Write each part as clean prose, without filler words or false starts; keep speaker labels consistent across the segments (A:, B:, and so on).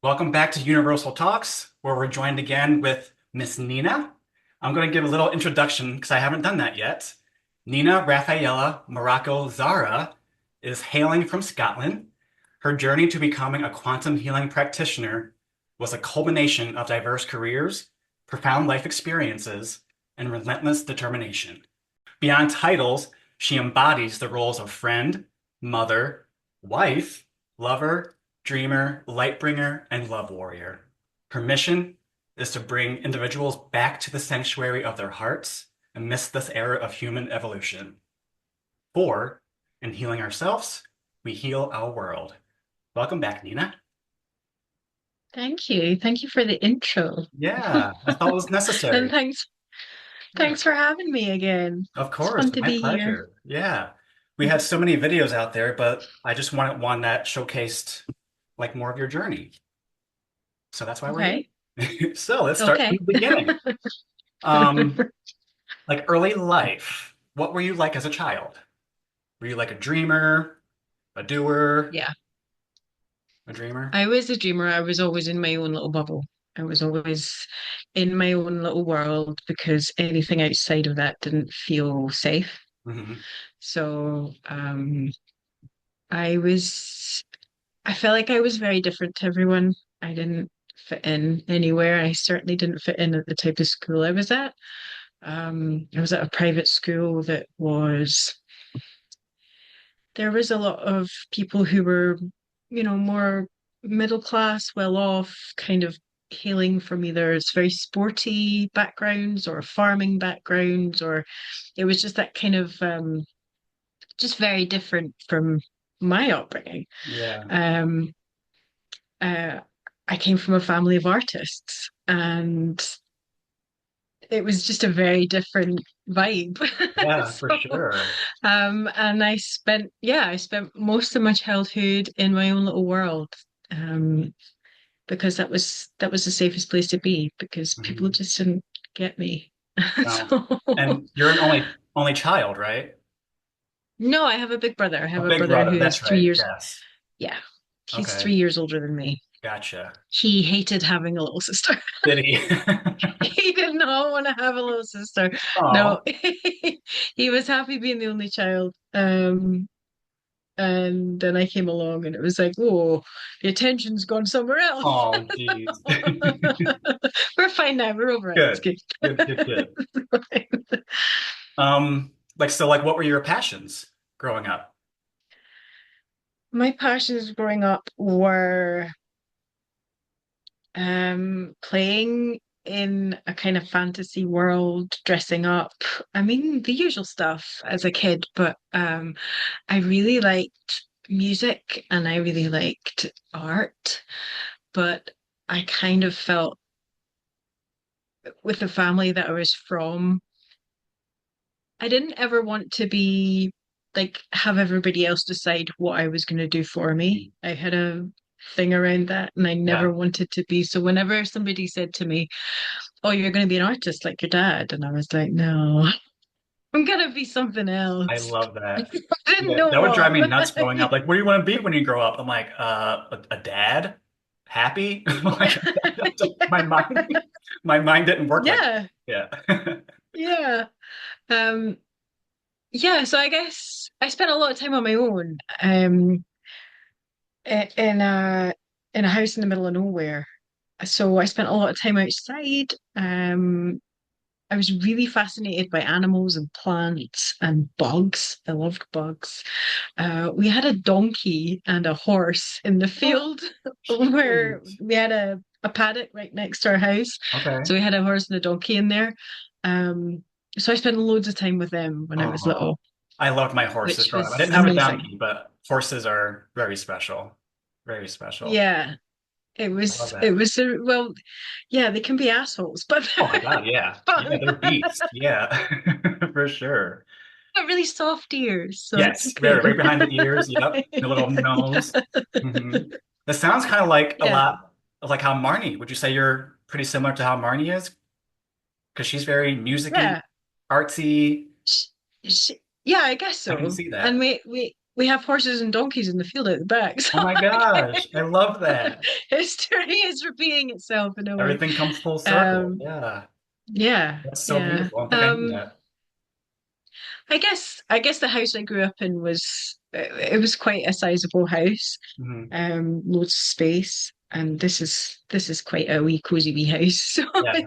A: Welcome back to Universal Talks, where we're joined again with Miss Nina. I'm going to give a little introduction because I haven't done that yet. Nina Rafaela Morocco Zara is hailing from Scotland. Her journey to becoming a quantum healing practitioner was a culmination of diverse careers, profound life experiences, and relentless determination. Beyond titles, she embodies the roles of friend, mother, wife, lover, dreamer, lightbringer, and love warrior. Her mission is to bring individuals back to the sanctuary of their hearts amidst this era of human evolution. For, in healing ourselves, we heal our world. Welcome back, Nina.
B: Thank you. Thank you for the intro.
A: Yeah, I thought it was
B: And
A: necessary. Yeah,
B: thanks for having me again.
A: of
B: It's
A: course,
B: fun to
A: my
B: be here.
A: pleasure. Yeah. We had so many videos out there, but I just wanted one that showcased like more of your journey. So that's why we're here.
B: Okay.
A: So let's start from
B: Okay.
A: the beginning. Um, like early life. What were you like as a child? Were you like a dreamer, a doer,
B: Yeah.
A: a dreamer?
B: I was a dreamer. I was always in my own little bubble. I was always in my own little world because anything outside of that didn't feel safe.
A: Hmm.
B: So, I was, I felt like I was very different to everyone. I didn't fit in anywhere. I certainly didn't fit in at the type of school I was at. I was at a private school that was, there was a lot of people who were, more middle class, well off, kind of hailing from either it's very sporty backgrounds or farming backgrounds, or it was just that kind of just very different from my upbringing.
A: Yeah.
B: Um, uh, I came from a family of artists, and it was just a very different vibe.
A: Yeah, for
B: So,
A: sure.
B: and I spent most of my childhood in my own little world, um, because that was the safest place to be because people
A: Hmm.
B: just didn't get me.
A: Wow.
B: So,
A: And you're an only child, right?
B: no, I have a big brother. I
A: A
B: have a
A: big
B: brother
A: brother.
B: who's
A: That's
B: three
A: right.
B: years,
A: Yes.
B: yeah, he's
A: Okay.
B: 3 years older than me.
A: Gotcha.
B: He hated having a little sister.
A: Did he?
B: He did not want to have a little sister. No,
A: Oh,
B: he was happy being the only child. And then I came along and it was like, oh, the attention's gone somewhere else.
A: oh, geez.
B: We're fine now. We're over it. It's
A: Good.
B: good.
A: Good, good, good. Like what were your passions growing up?
B: My passions growing up were playing in a kind of fantasy world, dressing up. I mean, the usual stuff as a kid, but I really liked music and I really liked art, but I kind of felt with the family that I was from, I didn't ever want to be like have everybody else decide what I was going to do for me. I had a thing around that and I never
A: Yeah,
B: wanted to be. So whenever somebody said to me, "Oh, you're going to be an artist like your dad," and I was like, "No, I'm going to be something
A: I
B: else."
A: love
B: I
A: that.
B: didn't
A: Yeah,
B: know
A: that would drive
B: what.
A: me nuts growing up. Like, what do you want to be when you grow up? I'm like, a dad? Happy? Like, my mind, my mind didn't work like
B: Yeah,
A: that. Yeah.
B: yeah. Um, yeah, so I guess I spent a lot of time on my own, in a house in the middle of nowhere. So I spent a lot of time outside. I was really fascinated by animals and plants and bugs. I loved bugs. We had a donkey and a horse in the
A: Oh,
B: field where
A: shoot.
B: we had a paddock right next to our house.
A: Okay.
B: So we had a horse and a donkey in there. Um, so I spent loads of time with them when I was
A: Oh,
B: little,
A: I loved my horses
B: which
A: growing up. I
B: was
A: didn't have a
B: amazing.
A: donkey, but horses are very special. Very special.
B: Yeah,
A: I love
B: it
A: that.
B: was well, yeah, they can be assholes, but
A: Oh my God, yeah.
B: but
A: Yeah, they're beasts. Yeah, for sure.
B: got really soft ears, so it's
A: Yes, right,
B: okay.
A: right behind the ears. Yep, the little nose. Hmm. That sounds kind of like a
B: Yeah,
A: lot of like how Marnie. Would you say you're pretty similar to how Marnie is? Because she's very musicy,
B: yeah.
A: artsy.
B: Sh sh Yeah, I guess
A: I can
B: so.
A: see
B: And
A: that.
B: we have horses and donkeys in the field at the back.
A: Oh
B: So
A: my
B: I
A: gosh, I love that.
B: history is repeating itself in a way.
A: Everything comes full circle.
B: Um,
A: Yeah,
B: yeah,
A: that's so
B: yeah.
A: beautiful. I don't think I knew that.
B: I guess the house I grew up in was it was quite a sizable house,
A: Hmm.
B: loads of space, and this is quite a wee cozy wee house. So
A: Yeah,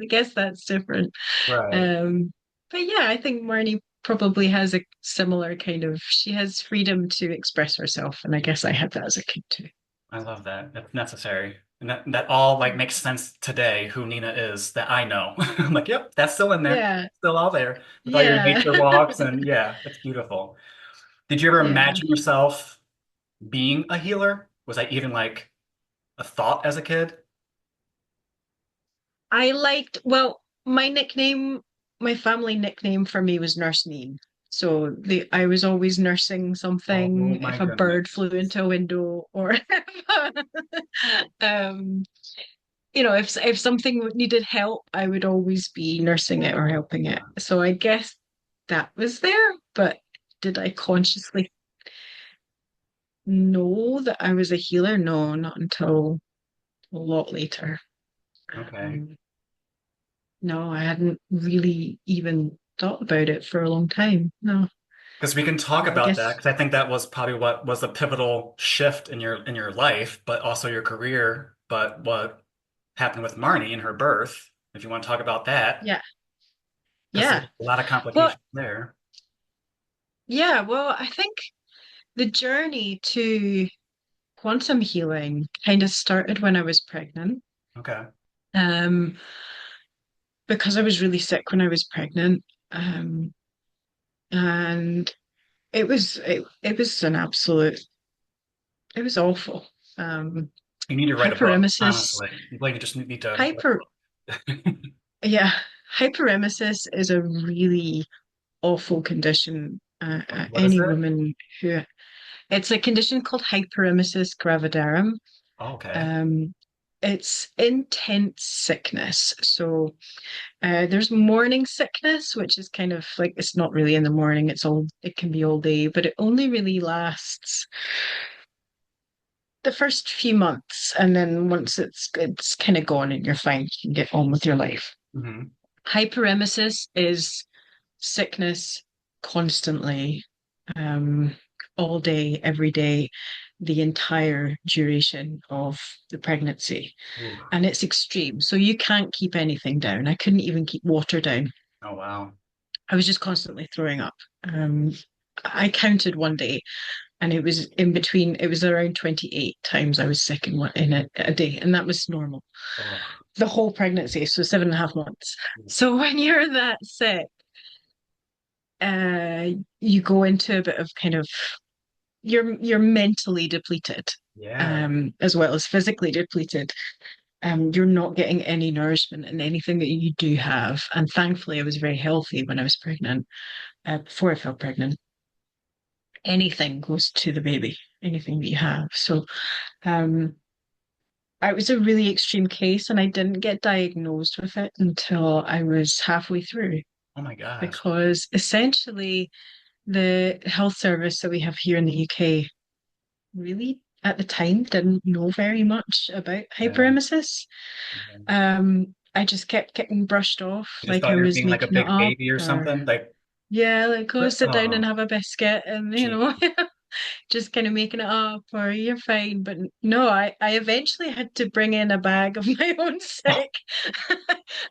B: I guess that's different.
A: right.
B: Um, but yeah, I think Marnie probably has a similar kind of she has freedom to express herself, and I guess I had that as a kid too.
A: I love that. That's necessary. And that all like makes sense today, who Nina is, that I know. I'm like, yep, that's still in there.
B: Yeah,
A: Still all there with all your
B: yeah,
A: nature walks and yeah, it's beautiful. Did you ever
B: yeah.
A: imagine yourself being a healer? Was that even like a thought as a kid?
B: I liked, well, my family nickname for me was Nurse Neen. So I was always nursing
A: Oh
B: something
A: my
B: if a bird flew
A: goodness.
B: into a window or um, if something needed help, I would always be nursing it or
A: Oh,
B: helping it. So I guess that was there, but did I consciously know that I was a healer? No, not until a lot later.
A: okay.
B: Um, No, I hadn't really even thought about it for a long time. No,
A: Because we can talk
B: I
A: about that
B: guess,
A: because I think that was probably what was the pivotal shift in your life, but also your career, but what happened with Marnie and her birth, if you want to talk about that,
B: yeah,
A: because there's
B: yeah.
A: a lot of
B: Well,
A: complications there.
B: yeah, well, I think the journey to quantum healing kind of started when I was pregnant.
A: Okay.
B: Um, because I was really sick when I was pregnant. Um, and it was an absolute, it was awful. Um,
A: You need to write a book,
B: hyperemesis,
A: honestly. You like you just need to write
B: hyper,
A: a book.
B: yeah, hyperemesis is a really awful condition.
A: What is
B: Any
A: it?
B: woman who it's a condition called hyperemesis gravidarum.
A: Oh, okay.
B: Um, it's intense sickness. So there's morning sickness, which is kind of like it's not really in the morning. It can be all day, but it only really lasts the first few months, and then once it's kind of gone and you're fine, you can get on with your life.
A: Hmm.
B: Hyperemesis is sickness constantly, um, all day, every day, the entire duration of the pregnancy.
A: Ooh.
B: And it's extreme. So you can't keep anything down. I couldn't even keep water down.
A: Oh, wow.
B: I was just constantly throwing up. I counted one day and it was in between, it was around 28 times I was sick in a day, and that was normal.
A: Oh.
B: The whole pregnancy, so 7.5 months. So when you're that sick, uh, you go into a bit of kind of you're mentally depleted,
A: Yeah.
B: as well as physically depleted. You're not getting any nourishment in anything that you do have. And thankfully, I was very healthy when I was pregnant. Before I fell pregnant, anything goes to the baby, anything that you have. So, um, I was a really extreme case, and I didn't get diagnosed with it until I was halfway through,
A: Oh my gosh.
B: because essentially the health service that we have here in the UK really at the time didn't know very much about
A: Yeah.
B: hyperemesis.
A: Yeah.
B: I just kept getting brushed off
A: You just
B: like
A: thought
B: I
A: you were
B: was
A: being like a
B: making it
A: big
B: up,
A: baby or
B: or
A: something? Like,
B: yeah, like go sit down and
A: oh,
B: have a biscuit, and
A: gee.
B: just kind of making it up, or you're fine. But no, I eventually had to bring in a bag of my own sick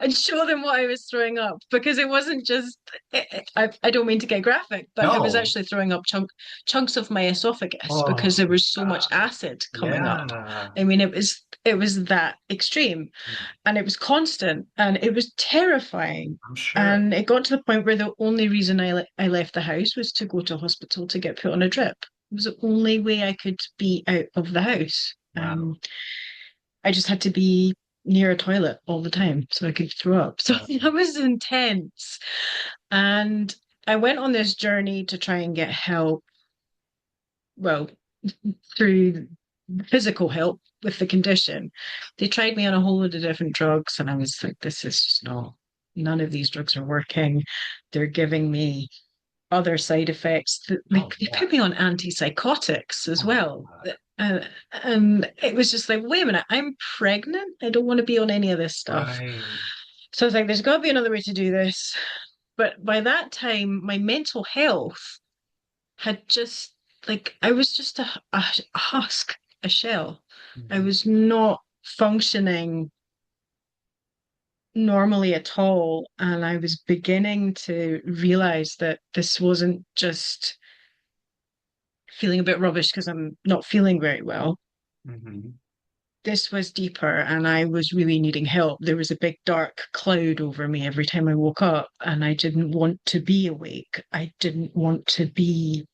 B: and show them what I was throwing up, because it wasn't just, I don't mean to get graphic, but I was
A: No.
B: actually throwing up chunks of my esophagus because
A: Oh
B: there
A: my
B: was so much
A: God.
B: acid coming up.
A: Yeah.
B: I mean, it was that extreme, and it was constant, and it was terrifying.
A: I'm sure.
B: And it got to the point where the only reason I left the house was to go to hospital to get put on a drip. It was the only way I could be out of the house.
A: Wow.
B: I just had to be near a toilet all the time so I could throw up. So that was intense. And I went on this journey to try and get help, well, through physical help with the condition. They tried me on a whole load of different drugs, and I was like, this is just none of these drugs are working. They're giving me other side effects.
A: Oh,
B: They
A: yeah.
B: put me on antipsychotics as
A: Oh my
B: well.
A: God.
B: And it was just like, wait a minute, I'm pregnant. I don't want to be on any of this stuff.
A: Right.
B: So I was like, there's got to be another way to do this. But by that time, my mental health had just like I was just a husk, a shell. I
A: Mhm.
B: was not functioning normally at all. And I was beginning to realize that this wasn't just feeling a bit rubbish because I'm not feeling very well.
A: Mhm.
B: This was deeper, and I was really needing help. There was a big dark cloud over me every time I woke up, and I didn't want to be awake. I didn't want to be,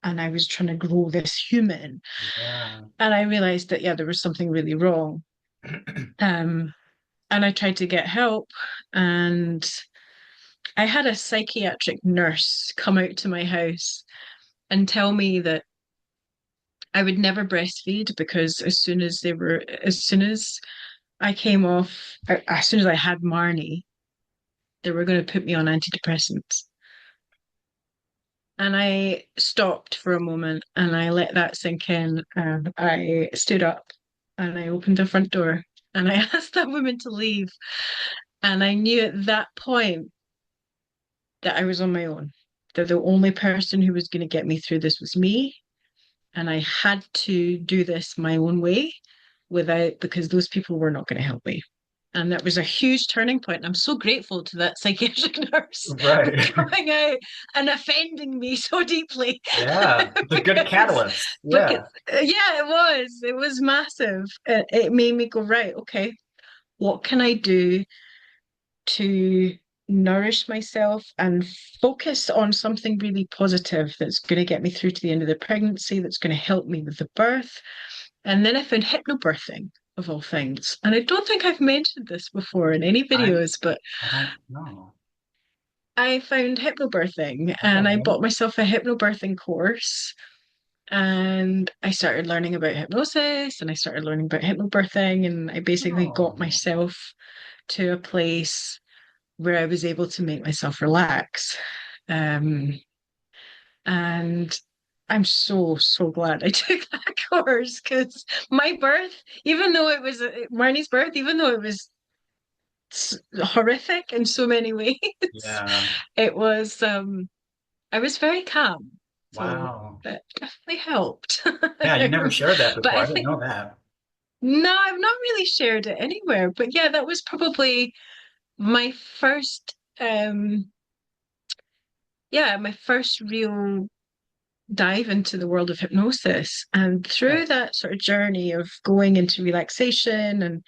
B: and I was trying to grow this human.
A: Yeah.
B: And I realized that, yeah, there was something really wrong. Um, and I tried to get help, and I had a psychiatric nurse come out to my house and tell me that I would never breastfeed because as soon as I came off, as soon as I had Marnie, they were going to put me on antidepressants. And I stopped for a moment and I let that sink in. And I stood up and I opened the front door and I asked that woman to leave. And I knew at that point that I was on my own, that the only person who was going to get me through this was me. And I had to do this my own way because those people were not going to help me. And that was a huge turning point. And I'm so grateful to that psychiatric nurse for
A: Right.
B: coming out and offending me so deeply.
A: Yeah. It's a good
B: because,
A: catalyst.
B: because,
A: Yeah.
B: yeah, it was. It was massive. It made me go, right, okay, what can I do to nourish myself and focus on something really positive that's going to get me through to the end of the pregnancy, that's going to help me with the birth. And then I found hypnobirthing of all things. And I don't think I've mentioned this before in any
A: I
B: videos, but
A: I don't know.
B: I found hypnobirthing and I
A: Okay.
B: bought myself a hypnobirthing course and I started learning about hypnosis and I started learning about hypnobirthing and I basically got
A: Oh.
B: myself to a place where I was able to make myself relax. Um, and I'm so, so glad I took that course because my birth, even though it was Marnie's birth, even though it was horrific in so many ways,
A: Yeah.
B: it was, I was very calm. So
A: Wow.
B: that definitely helped.
A: Yeah, you never shared that
B: But
A: before.
B: I
A: I didn't
B: think,
A: know that.
B: no, I've not really shared it anywhere. But yeah, that was probably my first, my first real dive into the world of hypnosis. And
A: Yeah.
B: through that sort of journey of going into relaxation and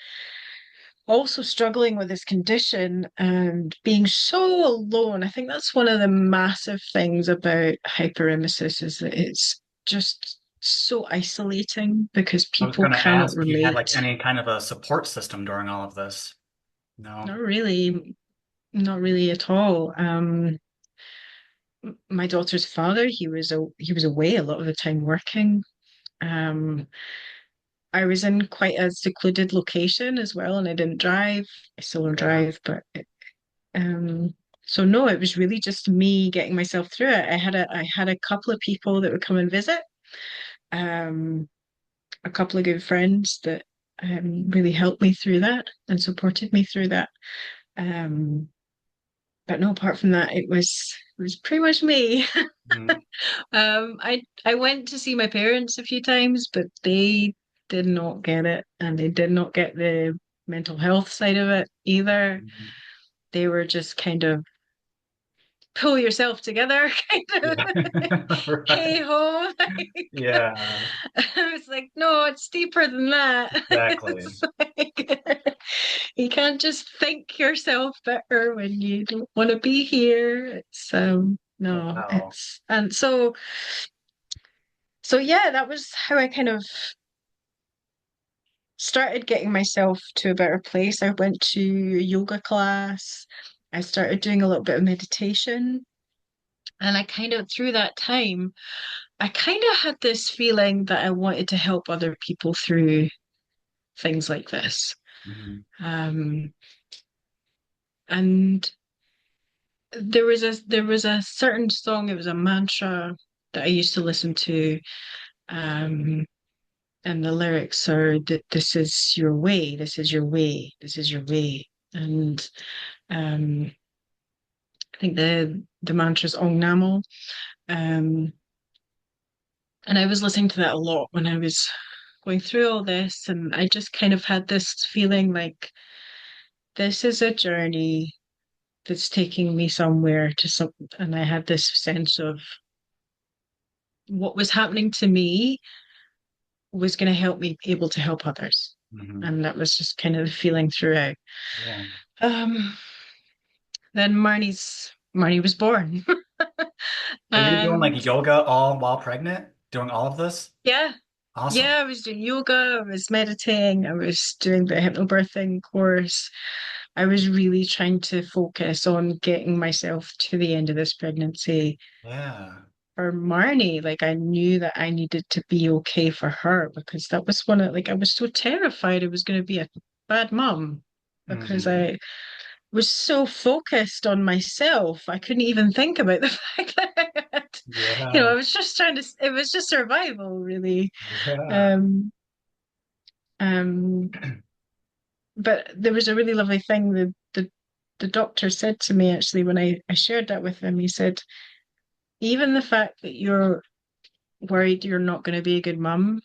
B: also struggling with this condition and being so alone, I think that's one of the massive things about hyperemesis is that it's just so isolating because
A: I was
B: people
A: going to
B: cannot
A: ask if you had like
B: relate.
A: any kind of a support system during all of this. No.
B: Not really, not really at all. My daughter's father, he was away a lot of the time working. Um, I was in quite a secluded location as well, and I didn't drive. I still don't
A: Yeah.
B: drive, but um, so no, it was really just me getting myself through it. I had a couple of people that would come and visit, um, a couple of good friends that really helped me through that and supported me through that. Um, but no, apart from that, it was pretty much me.
A: Mhm.
B: I went to see my parents a few times, but they did not get it, and they did not get the mental health side of it either.
A: Mhm.
B: They were just kind of pull yourself together, kind of
A: Yeah.
B: hey
A: Right.
B: ho.
A: Yeah.
B: I was like, no, it's deeper than that.
A: Exactly.
B: It's like, you can't just think yourself better when you don't want to be here. It's no,
A: Wow.
B: it's and so yeah, that was how I kind of started getting myself to a better place. I went to yoga class. I started doing a little bit of meditation. And I kind of, through that time, I kind of had this feeling that I wanted to help other people through things like this.
A: Mhm.
B: Um, and there was a certain song, it was a mantra that I used to listen to, um, and the lyrics are that this is your way, this is your way, this is your way. And um I think the mantra is Ong Namo. Um and I was listening to that a lot when I was going through all this, and I just kind of had this feeling like this is a journey that's taking me somewhere to some, and I had this sense of what was happening to me was going to help me be able to help others.
A: Hmm.
B: And that was just kind of the feeling throughout.
A: Yeah.
B: Um, then Marnie was born.
A: Are you doing
B: And
A: like yoga all while pregnant? Doing all of this?
B: yeah,
A: Awesome.
B: yeah, I was doing yoga, I was meditating, I was doing the hypnobirthing course. I was really trying to focus on getting myself to the end of this pregnancy
A: Yeah.
B: for Marnie. Like I knew that I needed to be okay for her because that was one of like I was so terrified I was going to be a bad mom because
A: Hmm.
B: I was so focused on myself. I couldn't even think about the fact that
A: Yeah.
B: I was just trying to, it was just survival, really.
A: Yeah.
B: Um, um, but there was a really lovely thing the doctor said to me actually when I shared that with him. He said, even the fact that you're worried you're not going to be a good mum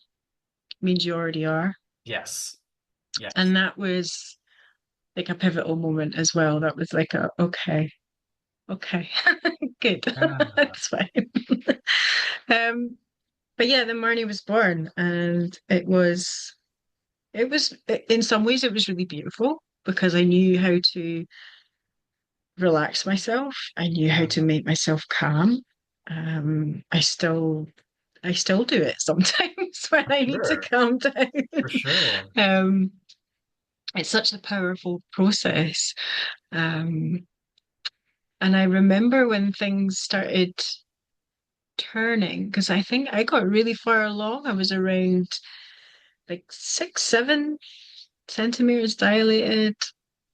B: means you already are.
A: Yes. Yes.
B: And that was like a pivotal moment as well. That was like a, okay, okay, good.
A: Yeah.
B: That's fine. Um, but yeah, then Marnie was born, and it was in some ways it was really beautiful because I knew how to relax myself. I knew how
A: Yeah.
B: to make myself calm. I still do it sometimes when
A: For
B: I need to
A: sure.
B: calm down.
A: For sure.
B: Um, it's such a powerful process. Um, and I remember when things started turning, because I think I got really far along. I was around like 6, 7 centimeters dilated.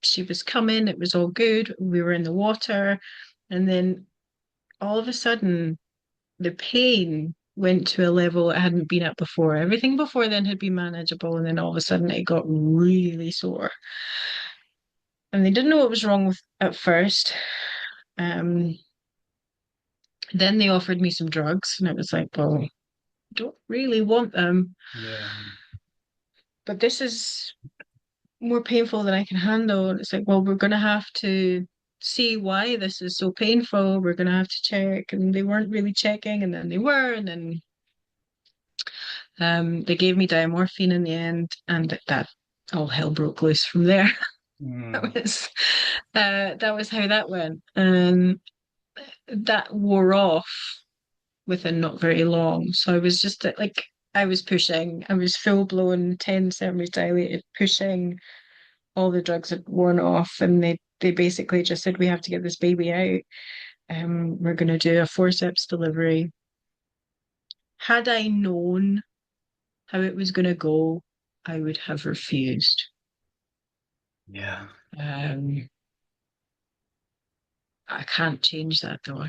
B: She was coming, it was all good. We were in the water. And then all of a sudden, the pain went to a level it hadn't been at before. Everything before then had been manageable. And then all of a sudden, it got really sore. And they didn't know what was wrong with at first. Um, then they offered me some drugs, and it was like, well, I don't really want them,
A: Yeah.
B: but this is more painful than I can handle. And it's like, well, we're going to have to see why this is so painful. We're going to have to check. And they weren't really checking, and then they were. And then they gave me diamorphine in the end, and that all hell broke loose from there.
A: Mm.
B: That was how that went. And that wore off within not very long. So I was just like, I was pushing, I was full blown 10 centimeters dilated, pushing. All the drugs had worn off, and they basically just said, we have to get this baby out. We're going to do a forceps delivery. Had I known how it was going to go, I would have refused.
A: Yeah.
B: Um, I can't change that though.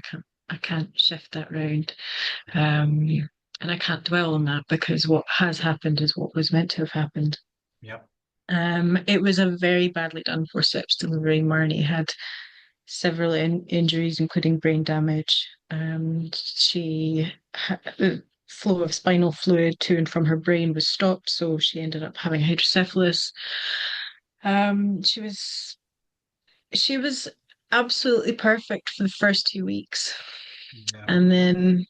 B: I can't shift that round. And I can't dwell on that because what has happened is what was meant to have happened.
A: Yep.
B: It was a very badly done forceps delivery. Marnie had several injuries, including brain damage. She had the flow of spinal fluid to and from her brain was stopped, so she ended up having hydrocephalus. Um, she was she was absolutely perfect for the first 2 weeks,
A: Yeah.
B: and then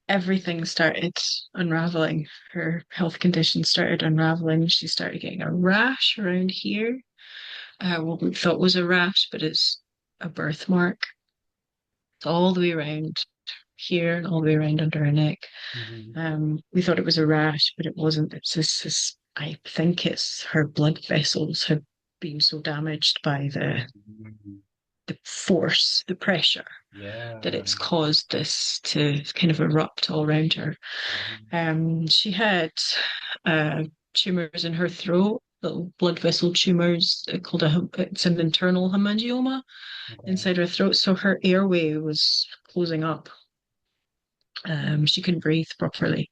B: everything started unraveling. Her health conditions started unraveling. She started getting a rash around here. What we thought was a rash, but it's a birthmark. It's all the way around here and all the way around under her neck.
A: Hmm.
B: We thought it was a rash, but it wasn't. It's this, I think it's her blood vessels have been so damaged by the force, the pressure, that
A: Yeah.
B: it's caused this to kind of erupt all around her.
A: Mhm.
B: She had uh, tumors in her throat. little blood vessel tumors called it's an internal hemangioma
A: Okay.
B: inside her throat. So her airway was closing up. She couldn't breathe properly.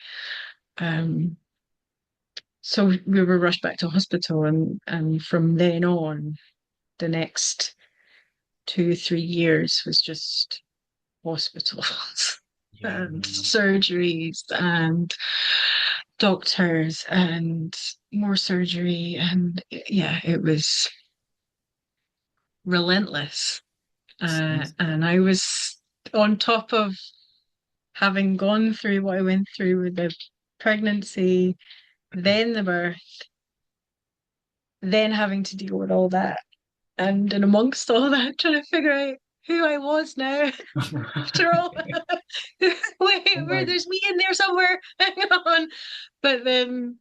B: Um, so we were rushed back to hospital, and from then on, the next 2, 3 years was just hospitals
A: Yeah.
B: and surgeries and doctors and more surgery. And yeah, it was relentless.
A: Seems
B: And I was on top of having gone through what I went through with the pregnancy, then the birth, then having to deal with all that. And in amongst all that, trying to figure out who I was now after all. Wait,
A: oh
B: where
A: my,
B: there's me in there somewhere. Hang on. But then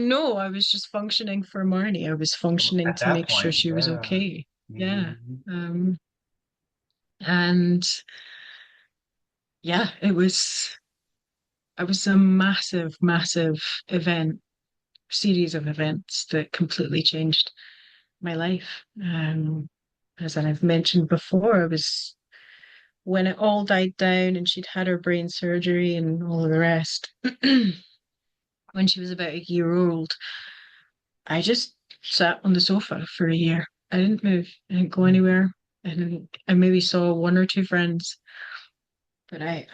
B: no, I was just functioning for Marnie. I was functioning
A: at
B: to
A: that
B: make sure
A: point,
B: she was
A: yeah.
B: okay. Yeah.
A: Mhm.
B: Um, and yeah, it was a massive, massive event, series of events that completely changed my life. As I've mentioned before, it was when it all died down and she'd had her brain surgery and all of the rest. When she was about a year old, I just sat on the sofa for a year. I didn't move. I didn't go anywhere. I maybe saw one or two friends, but I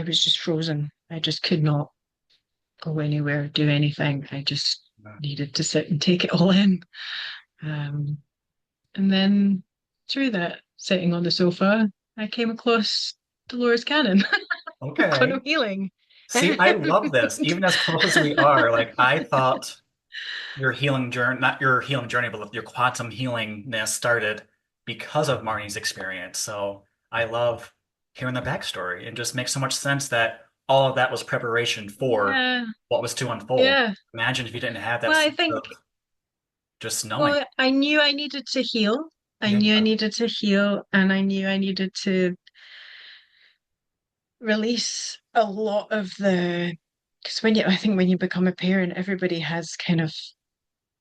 B: was just frozen. I just could not go anywhere, do anything. I just needed to sit and take it all in. Um, and then through that, sitting on the sofa, I came across Dolores Cannon,
A: Okay.
B: quantum healing.
A: See, I love this. Even as close as we are, like I thought your healing journey, not your healing journey, but your quantum healingness started because of Marnie's experience. So I love hearing the backstory. It just makes so much sense that all of that was preparation for
B: Yeah,
A: what was to unfold.
B: yeah.
A: Imagine if you didn't have that
B: Well, I
A: sense
B: think,
A: of just knowing.
B: well, I knew I needed to heal. I
A: Yeah.
B: knew I needed to heal, and I knew I needed to release a lot of because I think when you become a parent, everybody has kind of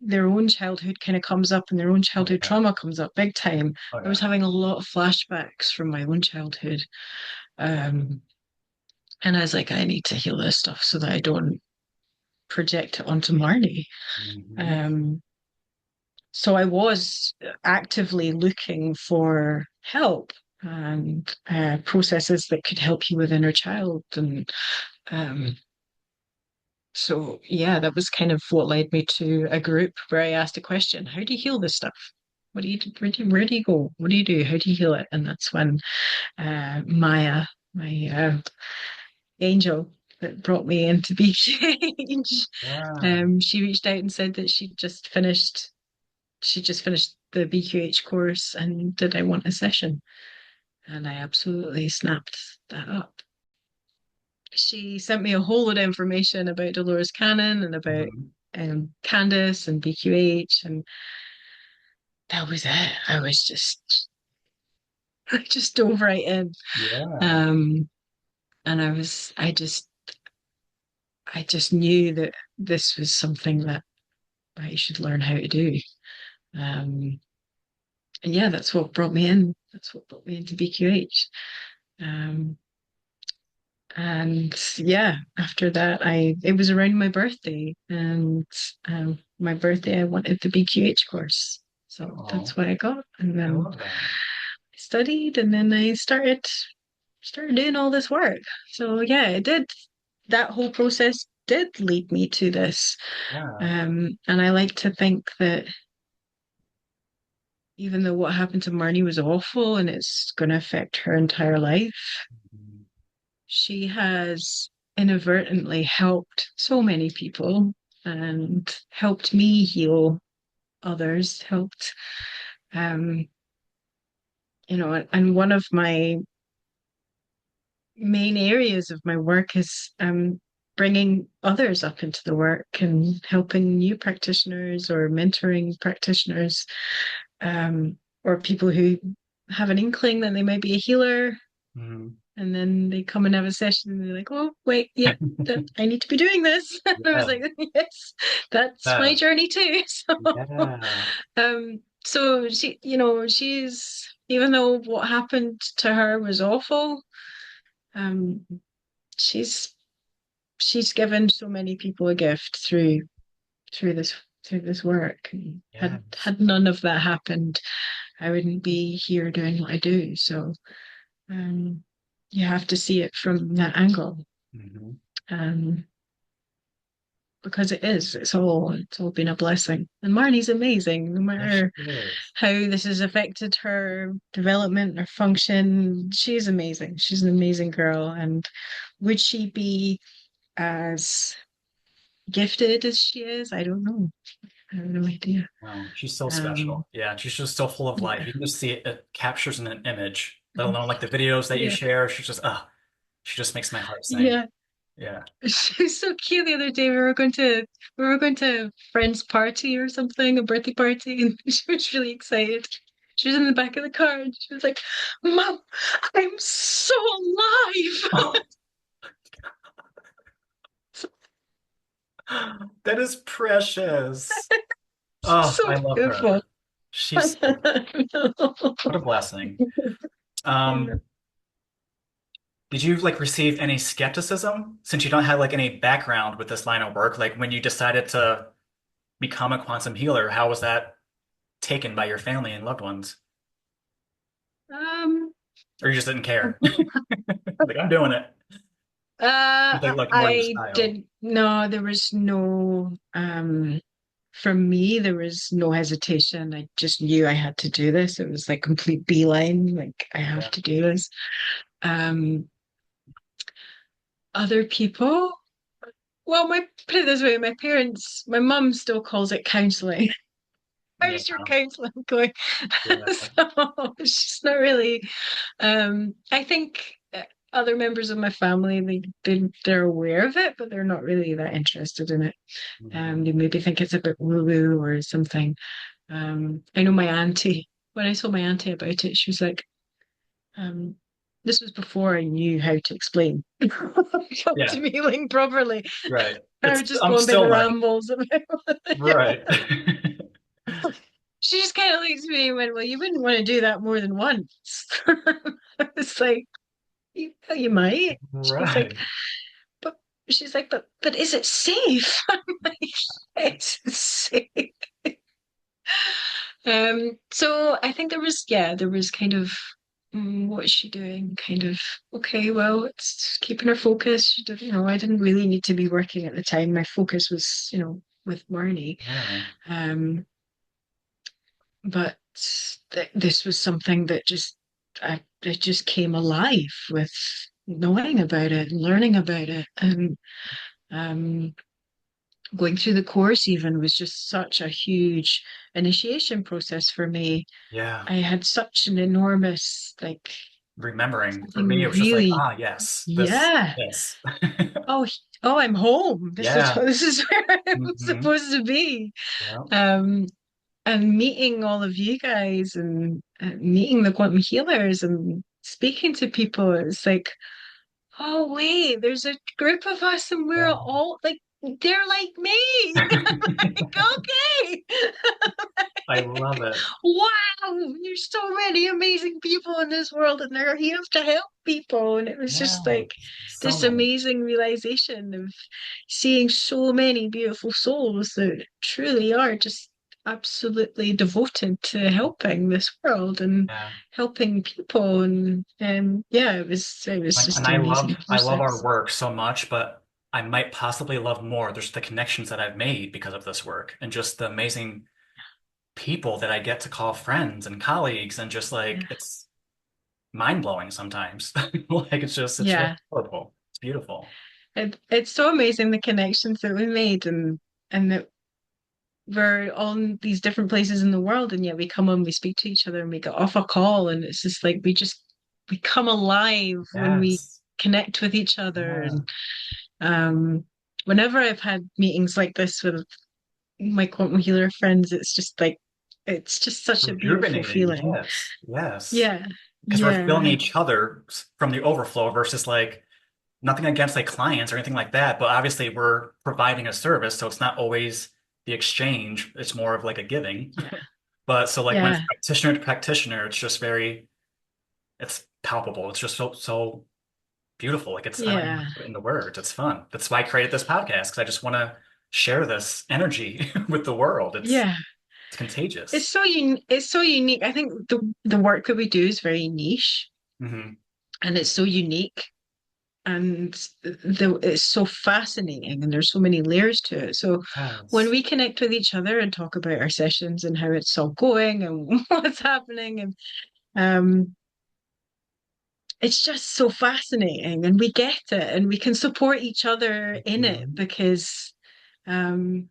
B: their own childhood kind of comes up and their own
A: Oh
B: childhood
A: yeah.
B: trauma comes up big time.
A: Oh
B: I was
A: yeah.
B: having a lot of flashbacks from my own childhood. Um, and I was like, I need to heal this stuff so that I don't project it onto Marnie.
A: Mhm.
B: Um, so I was actively looking for help and processes that could help you with inner child. And um, so, yeah, that was kind of what led me to a group where I asked a question: how do you heal this stuff? What do you do? Where do you go? What do you do? How do you heal it? And that's when Maya, my angel that brought me into BCH,
A: Yeah.
B: she reached out and said that she just finished the BQH course and did I want a session? And I absolutely snapped that up. She sent me a whole lot of information about Dolores Cannon and about
A: Mhm.
B: Candace and BQH, and that was it. I just dove right in.
A: Yeah.
B: Um, and I just knew that this was something that I should learn how to do. Um, and yeah, that's what brought me in. That's what brought me into BQH. Um, and yeah, after that, it was around my birthday, and my birthday, I wanted the BQH course, so
A: Oh,
B: that's what I got. And
A: I
B: then
A: love that.
B: I studied, and then I started doing all this work. So yeah, it did. That whole process did lead me to this.
A: Yeah.
B: And I like to think that even though what happened to Marnie was awful and it's going to affect her entire life,
A: Mhm.
B: she has inadvertently helped so many people and helped me heal others, helped, um, and one of my main areas of my work is bringing others up into the work and helping new practitioners or mentoring practitioners, or people who have an inkling that they might be a healer.
A: Mhm.
B: And then they come and have a session and they're like, oh, wait, yep, I need to be doing this. And I was
A: Yeah.
B: like, yes, that's my
A: Yeah.
B: journey too.
A: Yeah.
B: So she, she's, even though what happened to her was awful, um, she's she's given so many people a gift through this through this work. And
A: Yes.
B: had none of that happened, I wouldn't be here doing what I do. So um, you have to see it from that angle.
A: Hmm.
B: Um, because it's all been a blessing. And Marnie's amazing, no
A: Yes, she
B: matter
A: is.
B: how this has affected her development or function. She's amazing. She's an amazing girl. And would she be as gifted as she is? I don't know. I have no idea.
A: Wow, she's so
B: Um,
A: special. Yeah, she's just so full of life.
B: yeah.
A: You can just see it, it captures in an image, let alone like the videos that you
B: Yeah.
A: share. She's just, she just makes my heart sing.
B: Yeah.
A: Yeah.
B: She's so cute. The other day we were going to a friend's party or something, a birthday party, and she was really excited. She was in the back of the car and she was like, Mom, I'm so alive.
A: Oh, that is precious. Oh,
B: So
A: I love
B: beautiful.
A: her. She's what a blessing. Um, did you like receive any skepticism since you don't have like any background with this line of work? Like when you decided to become a quantum healer, how was that taken by your family and loved ones?
B: Um,
A: Or you just didn't care? Like, I'm doing it. It's like more your
B: I
A: style.
B: did no, there was no from me there was no hesitation. I just knew I had to do this. It was like complete beeline, like I have
A: Yeah.
B: to do this. Um Other people, well, put it this way, my mum still calls it counseling.
A: Yeah.
B: How's your counseling going?
A: Yeah.
B: So she's not really. I think other members of my family they're aware of it, but they're not really that interested in it.
A: Mhm.
B: They maybe think it's a bit woo-woo or something. I know my auntie. When I told my auntie about it, she was like, um, "This was before I knew how to explain
A: Yeah.
B: quantum healing properly.
A: Right.
B: I would just
A: I'm
B: go on big
A: still learning.
B: rambles about it."
A: Right.
B: She just kind of looked at me and went, "Well, you wouldn't want to do that more than once." I was like, you might. She was like,
A: Right.
B: but but is it safe? I'm like, it's safe. So I think there was kind of, what is she doing? Kind of, okay, well, it's keeping her focus. She did, I didn't really need to be working at the time. My focus was, with Marnie.
A: Yeah.
B: Um, but this was something that it just came alive with knowing about it, learning about it, and um, going through the course even was just such a huge initiation process for me.
A: Yeah.
B: I had such an enormous, like,
A: Remembering for me,
B: something
A: it was just like,
B: really,
A: yes,
B: yeah.
A: this.
B: Oh, oh, I'm home.
A: Yeah.
B: This is where I'm
A: Hmm.
B: supposed to be.
A: Yeah.
B: Um, and meeting all of you guys and meeting the quantum healers and speaking to people, it's like, oh wait, there's a group of us and we're
A: Yeah.
B: all like they're like me. Like, okay.
A: I love it.
B: Wow, there's so many amazing people in this world and they're here to help people. And it was
A: Yeah.
B: just like
A: So
B: this
A: many.
B: amazing realization of seeing so many beautiful souls that truly are just absolutely devoted to helping this world and
A: Yeah.
B: helping people. And yeah, it was
A: Like, and
B: just an amazing
A: I love our
B: process.
A: work so much, but I might possibly love more. There's the connections that I've made because of this work and just the amazing people that I get to call friends and colleagues and just like
B: Yeah.
A: it's mind blowing sometimes. Like it's really
B: Yeah.
A: powerful. It's beautiful.
B: It's so amazing the connections that we made and that we're on these different places in the world and yet we come and we speak to each other and we get off a call and it's just like we come alive when we
A: Yes.
B: connect with each other
A: Yeah.
B: and whenever I've had meetings like this with my quantum healer friends, it's just such a beautiful
A: Rejuvenating.
B: feeling.
A: Yes. Yes.
B: Yeah.
A: because we're filling
B: Yeah.
A: each other from the overflow versus like nothing against like clients or anything like that, but obviously we're providing a service, so it's not always the exchange. It's more of like a giving.
B: Yeah.
A: But so like when it's
B: Yeah.
A: practitioner to practitioner, it's just very it's palpable. It's just so beautiful. Like it's I don't even know how
B: Yeah.
A: to put it into words. It's fun. That's why I created this podcast because I just want to share this energy with the world.
B: Yeah.
A: It's contagious.
B: It's so unique. I think the work that we do is very niche
A: Hmm.
B: and it's so unique and it's so fascinating and there's so many layers to it. So when
A: Yes.
B: we connect with each other and talk about our sessions and how it's all going and what's happening and um it's just so fascinating and we get it and we can support each other in it
A: Mhm.
B: um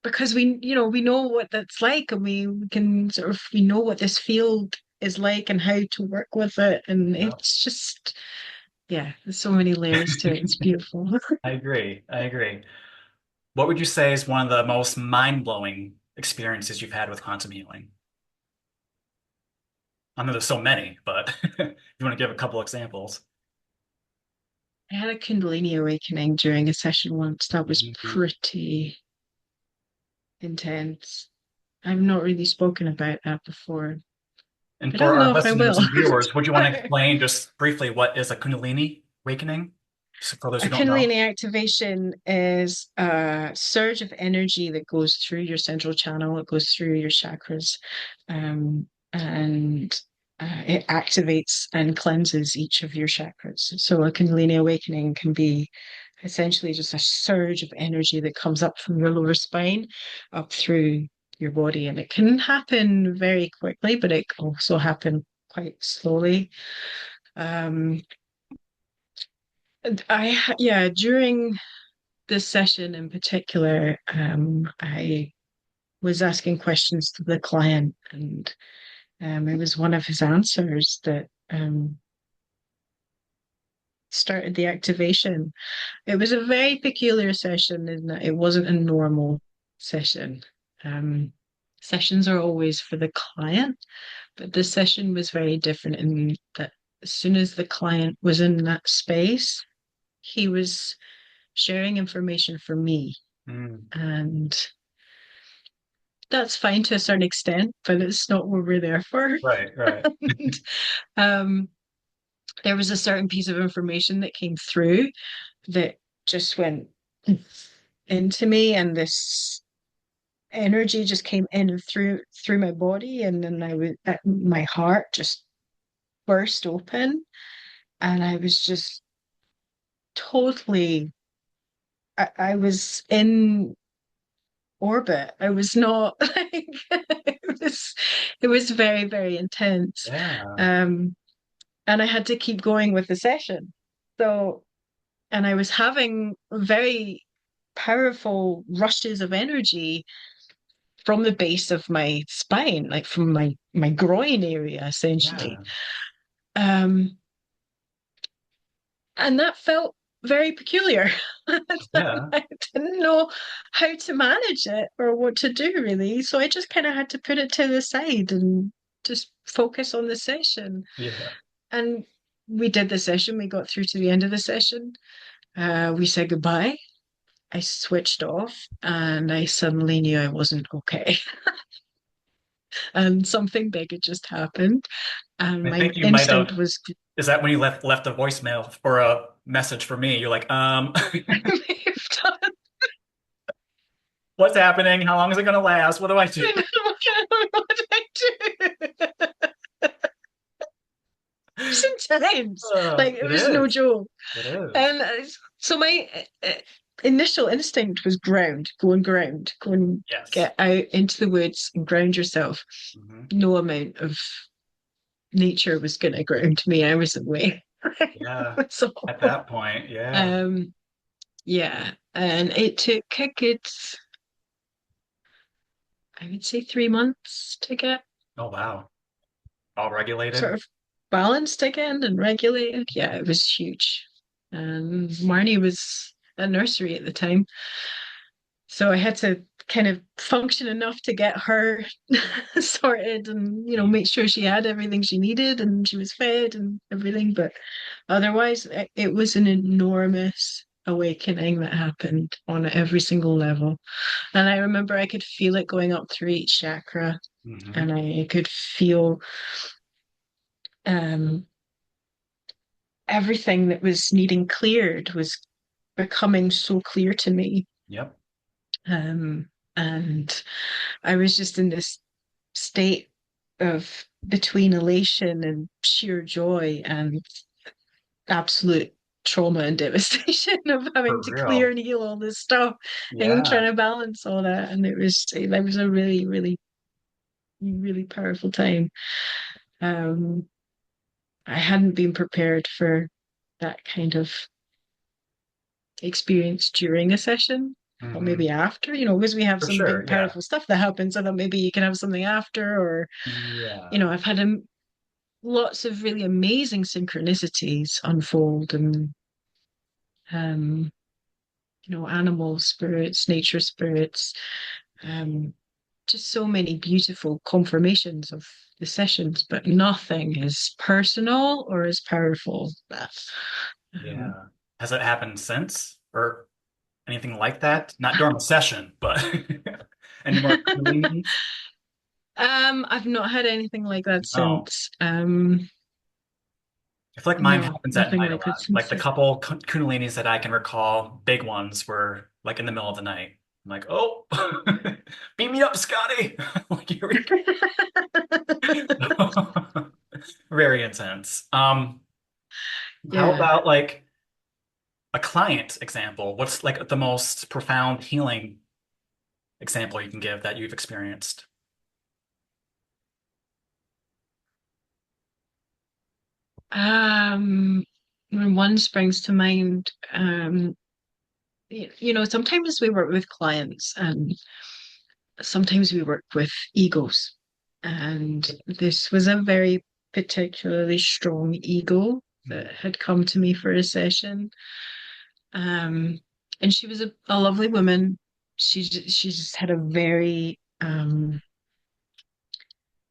B: because we know what that's like and we can sort of we know what this field is like and how to work with it and
A: Yeah.
B: it's just yeah, there's so many layers to it. It's beautiful.
A: I agree. I agree. What would you say is one of the most mind-blowing experiences you've had with quantum healing? I know there's so many, but if you want to give a couple examples.
B: I had a Kundalini awakening during a session once that was
A: Mhm.
B: pretty intense. I've not really spoken about that before.
A: And
B: I
A: for
B: don't know
A: our
B: if I
A: listeners
B: will.
A: and viewers, would you want to explain just briefly what is a Kundalini awakening? So for those
B: A
A: who don't know.
B: Kundalini activation is a surge of energy that goes through your central channel, it goes through your chakras, and it activates and cleanses each of your chakras. So a Kundalini awakening can be essentially just a surge of energy that comes up from your lower spine up through your body. And it can happen very quickly, but it can also happen quite slowly. Um, yeah, during this session in particular, I was asking questions to the client, and it was one of his answers that started the activation. It was a very peculiar session in that it wasn't a normal session. Um, Sessions are always for the client, but this session was very different in that as soon as the client was in that space, he was sharing information for me.
A: Mm,
B: And that's fine to a certain extent, but it's not what we're there for.
A: right, right.
B: And, um, there was a certain piece of information that came through that just went into me, and this energy just came in and through my body, and then my heart just burst open, and I was just totally. I was in orbit. I was not like it was very, very intense.
A: Yeah,
B: Um, and I had to keep going with the session. So, and I was having very powerful rushes of energy from the base of my spine, like from my groin area, essentially.
A: yeah,
B: Um, and that felt very peculiar.
A: yeah,
B: I didn't know how to manage it or what to do really. So I just kind of had to put it to the side and just focus on the session.
A: yeah.
B: And we did the session. We got through to the end of the session. We said goodbye. I switched off and I suddenly knew I wasn't okay. And something big had just happened. And
A: I
B: my
A: think you might
B: instinct
A: have.
B: was
A: Is that when you left a voicemail or a message for me? You're like,
B: I moved on.
A: what's happening? How long is it gonna last? What do I do?
B: What did I do? It's intense. Like it
A: It
B: was no
A: is.
B: joke.
A: It is.
B: And so my initial instinct was go and
A: Yes.
B: get out into the woods and ground yourself.
A: Hmm.
B: No amount of nature was going to ground me. I was away.
A: Yeah.
B: So,
A: At that point, yeah.
B: um, yeah, and it took a good, I would say, 3 months to get
A: Oh wow. All
B: sort
A: regulated.
B: of balanced again and regulated. Yeah, it was huge. And Marnie was at nursery at the time. So I had to kind of function enough to get her sorted and,
A: Yeah.
B: make sure she had everything she needed and she was fed and everything. But otherwise, it was an enormous awakening that happened on every single level. And I remember I could feel it going up through each chakra,
A: Hmm.
B: and I could feel um, everything that was needing cleared was becoming so clear to me.
A: Yep.
B: Um, and I was just in this state of between elation and sheer joy and absolute trauma and devastation of
A: For
B: having to clear
A: real.
B: and heal all this stuff and trying
A: Yeah.
B: to balance all that. And that was a really, really, really powerful time. Um, I hadn't been prepared for that kind of experience during a session. Or maybe
A: Hmm.
B: after, because we have
A: For
B: some
A: sure.
B: big
A: Yeah.
B: powerful stuff that happens. I thought maybe you can have something after, or
A: Yeah.
B: I've had lots of really amazing synchronicities unfold, and um, animal spirits, nature spirits, um, just so many beautiful confirmations of the sessions, but nothing is personal or as powerful as that. Um,
A: Yeah. Has it happened since or anything like that? Not during a session, but any more Kundalinis?
B: I've not had anything like that
A: No.
B: since.
A: I feel like mine
B: No,
A: happens at
B: nothing
A: night a
B: like that
A: lot. Like
B: since.
A: the couple Kundalinis that I can recall, big ones, were like in the middle of the night. I'm like, oh, beat me up, Scotty. Like, here we go. Very intense. How
B: Yeah.
A: about like a client example? What's like the most profound healing example you can give that you've experienced?
B: Um, when one springs to mind, sometimes we work with clients and sometimes we work with egos. And this was a very particularly strong ego that had come to me for a session. Um, and she was a lovely woman. She just had a very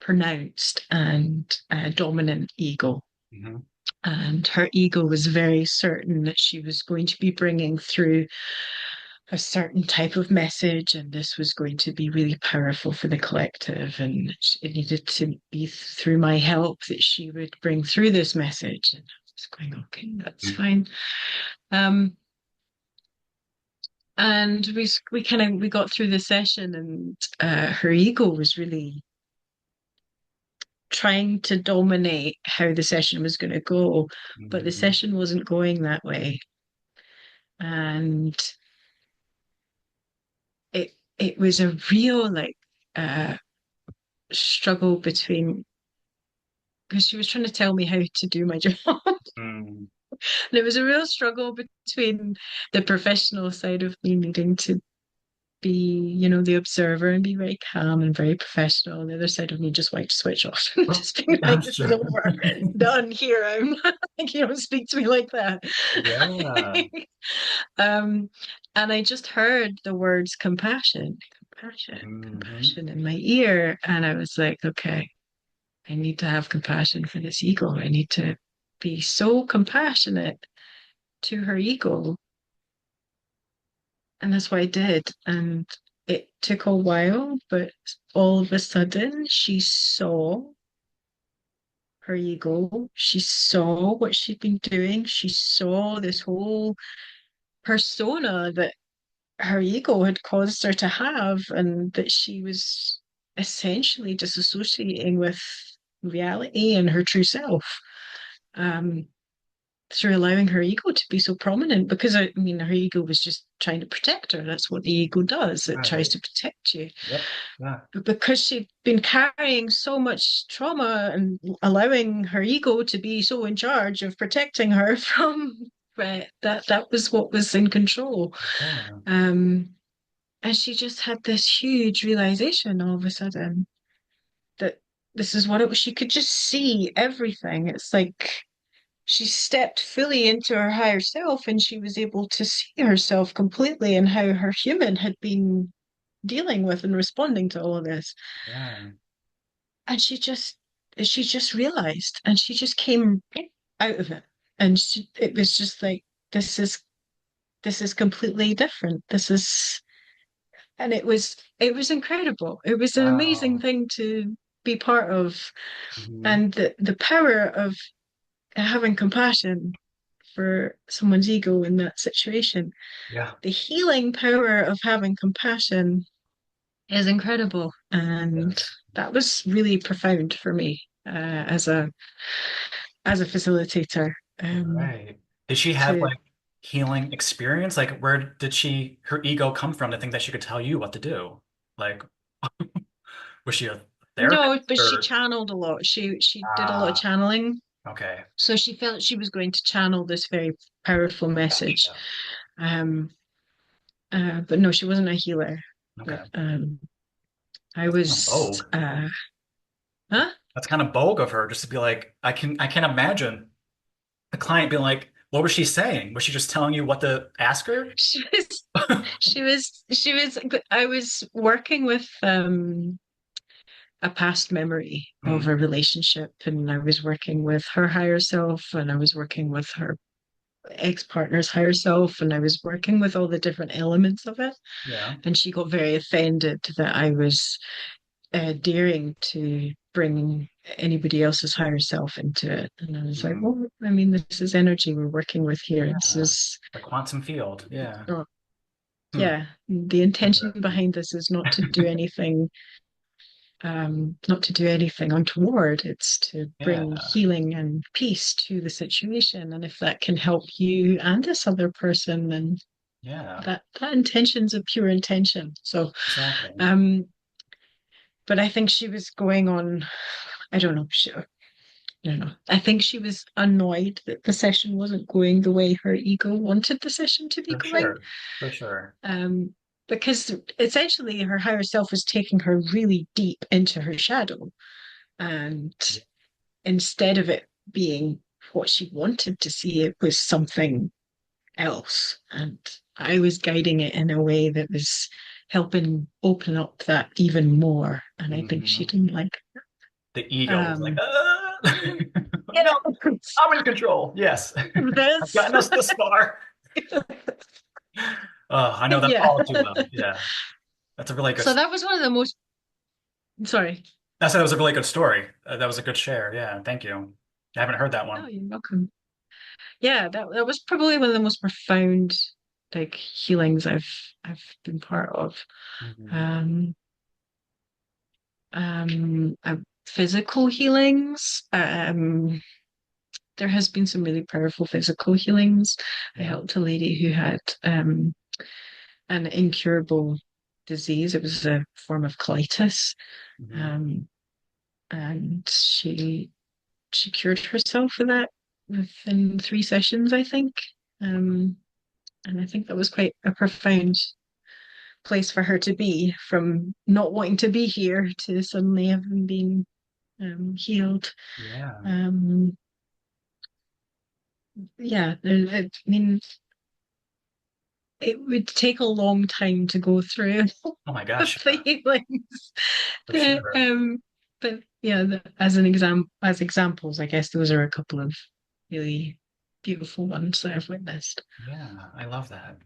B: pronounced and dominant ego.
A: Mm-hmm.
B: And her ego was very certain that she was going to be bringing through a certain type of message, and this was going to be really powerful for the collective. And it needed to be through my help that she would bring through this message. And I was going, okay, that's fine. Um, and we got through the session, and her ego was really trying to dominate how the session was going to go, but the
A: Mm-hmm.
B: session wasn't going that way. And it was a real like uh struggle between because she was trying to tell me how to do my job. And
A: Mm-hmm.
B: it was a real struggle between the professional side of me needing to be, the observer and be very calm and very professional. And the other side of me just wanting to switch off and just being
A: I'm
B: like, this is
A: sure.
B: over, done here. I'm like, speak to me like that.
A: Yeah.
B: Um, and I just heard the words compassion, compassion,
A: Hmm.
B: compassion in my ear. And I was like, okay, I need to have compassion for this ego. I need to be so compassionate to her ego. And that's what I did. And it took a while, but all of a sudden she saw her ego. She saw what she'd been doing. She saw this whole persona that her ego had caused her to have, and that she was essentially disassociating with reality and her true self. Um, through allowing her ego to be so prominent because I mean her ego was just trying to protect her. That's what the ego does. It tries
A: Right.
B: to protect you.
A: Yep. Yeah.
B: But because she'd been carrying so much trauma and allowing her ego to be so in charge of protecting her from right, that was what was in control.
A: Yeah.
B: Um and she just had this huge realization all of a sudden that this is what it was. She could just see everything. It's like she stepped fully into her higher self and she was able to see herself completely and how her human had been dealing with and responding to all of this.
A: Yeah.
B: And she just realized and she just came out of it. And it was just like, this is this is completely different. This is and it was incredible. It was an amazing
A: Wow.
B: thing to be part of.
A: Hmm.
B: And the power of having compassion for someone's ego in that situation,
A: Yeah.
B: the healing power of having compassion is incredible. And
A: Yes.
B: that was really profound for me as a facilitator.
A: Right. Did she have
B: To
A: like healing experience? Like, where did her ego come from to think that she could tell you what to do? Like, was she a therapist
B: No, but she
A: or?
B: channeled a lot. She did a lot of
A: Ah,
B: channeling.
A: okay.
B: So she felt she was going to channel this very powerful message.
A: Gotcha.
B: Um, but no, she wasn't a healer.
A: Okay.
B: But I
A: That's kind of
B: was
A: bold.
B: huh?
A: That's kind of bold of her just to be like, I can't imagine the client being like, what was she saying? Was she just telling you what to ask her?
B: She was she was I was working with a past memory of
A: Mhm.
B: a relationship, and I was working with her higher self, and I was working with her ex-partner's higher self, and I was working with all the different elements of it.
A: Yeah.
B: And she got very offended that I was daring to bring anybody else's higher self into it. And I was like,
A: Mhm.
B: well, I mean, this is energy we're working with here. This
A: Yeah.
B: is
A: The quantum field. Yeah.
B: not,
A: Hmm.
B: yeah, the intention
A: Interesting.
B: behind this is not to do anything untoward. It's to bring
A: Yeah.
B: healing and peace to the situation. And if that can help you and this other person, then
A: Yeah.
B: that intention's a pure intention. So,
A: Exactly.
B: um, but I think she was going on, I don't know, I don't know. I think she was annoyed that the session wasn't going the way her ego wanted the session to be
A: For
B: going.
A: sure. For sure.
B: Um, because essentially her higher self was taking her really deep into her shadow. And instead of it being what she wanted to see, it was something else. And I was guiding it in a way that was helping open up that even more. And I think she
A: Hmm.
B: didn't like
A: The ego was like,
B: um you
A: yeah,
B: know
A: I'm in control. Yes. I've
B: this.
A: gotten us this far. I know that
B: Yeah.
A: all too well. Yeah. That's a really good.
B: So that was one of the most sorry.
A: I said it was a really good story. That was a good share. Yeah. Thank you. I haven't heard that
B: Oh,
A: one.
B: you're welcome. Yeah, that was probably one of the most profound like healings I've been part of.
A: Hmm.
B: Um physical healings. There has been some really powerful physical healings. I
A: Yeah.
B: helped a lady who had an incurable disease. It was a form of colitis.
A: Hmm.
B: Um, and she cured herself of that within 3 sessions, I think. Um, and I think that was quite a profound place for her to be from not wanting to be here to suddenly having been healed.
A: Yeah.
B: Um, yeah, I mean, it would take a long time to go through
A: Oh my gosh.
B: the
A: Yeah.
B: healings.
A: For sure.
B: But yeah, as an as examples, I guess those are a couple of really beautiful ones that I've witnessed.
A: Yeah. I love that.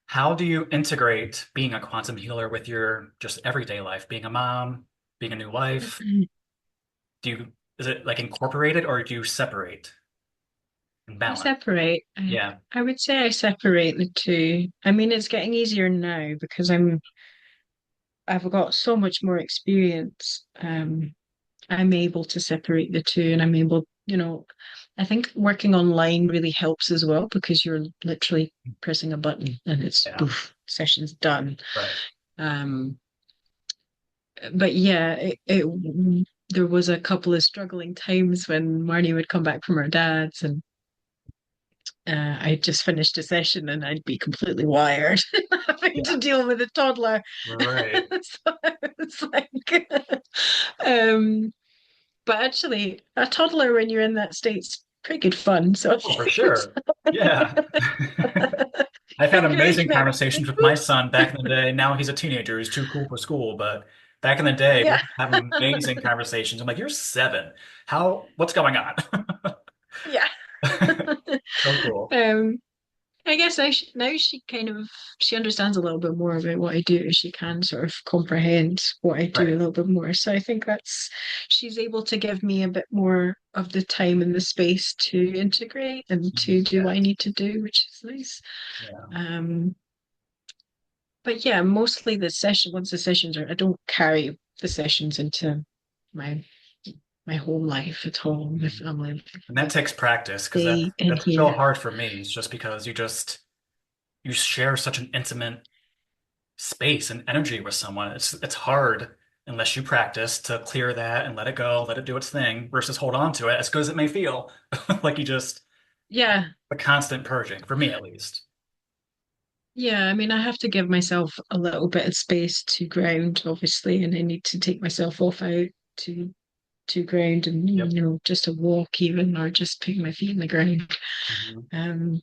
A: How do you integrate being a quantum healer with your just everyday life, being a mom, being a new wife? Is it like incorporated or do you separate and
B: I
A: balance?
B: separate.
A: Yeah.
B: I would say I separate the two. I mean, it's getting easier now because I've got so much more experience. I'm able to separate the two, and I'm able, I think working online really helps as well because you're literally pressing a button and it's
A: Yeah.
B: poof, session's done.
A: Right.
B: Um, but yeah, there was a couple of struggling times when Marnie would come back from her dad's and I just finished a session and I'd be completely wired, having to
A: Yeah.
B: deal with a toddler.
A: Right.
B: So it's like, um, but actually, a toddler when you're in that state's pretty good fun. So
A: Oh, for sure. Yeah. I've had amazing
B: encouragement.
A: conversations with my son back in the day. Now he's a teenager. He's too cool for school. But back in the day, we
B: Yeah,
A: would have amazing conversations. I'm like, you're 7. What's going on?
B: yeah.
A: So cool.
B: Um, I guess now she understands a little bit more about what I do. She can sort of comprehend what I do a
A: Right.
B: little bit more. So I think that's she's able to give me a bit more of the time and the space to integrate and to do what I
A: Yes.
B: need to do, which is nice.
A: Yeah.
B: Um, but yeah, mostly once the sessions are, I don't carry the sessions into my my home life at all, my
A: Mhm.
B: family.
A: And that takes practice because
B: Stay in
A: that's so
B: here.
A: hard for me. It's just because you share such an intimate space and energy with someone. It's hard unless you practice to clear that and let it go, let it do its thing, versus hold on to it as good as it may feel. Like you just
B: Yeah,
A: a constant purging, for me at least.
B: yeah. I mean, I have to give myself a little bit of space to ground, obviously, and I need to take myself off out to to ground and
A: Yep.
B: just a walk even or just putting my feet in the ground.
A: Mhm.
B: Um,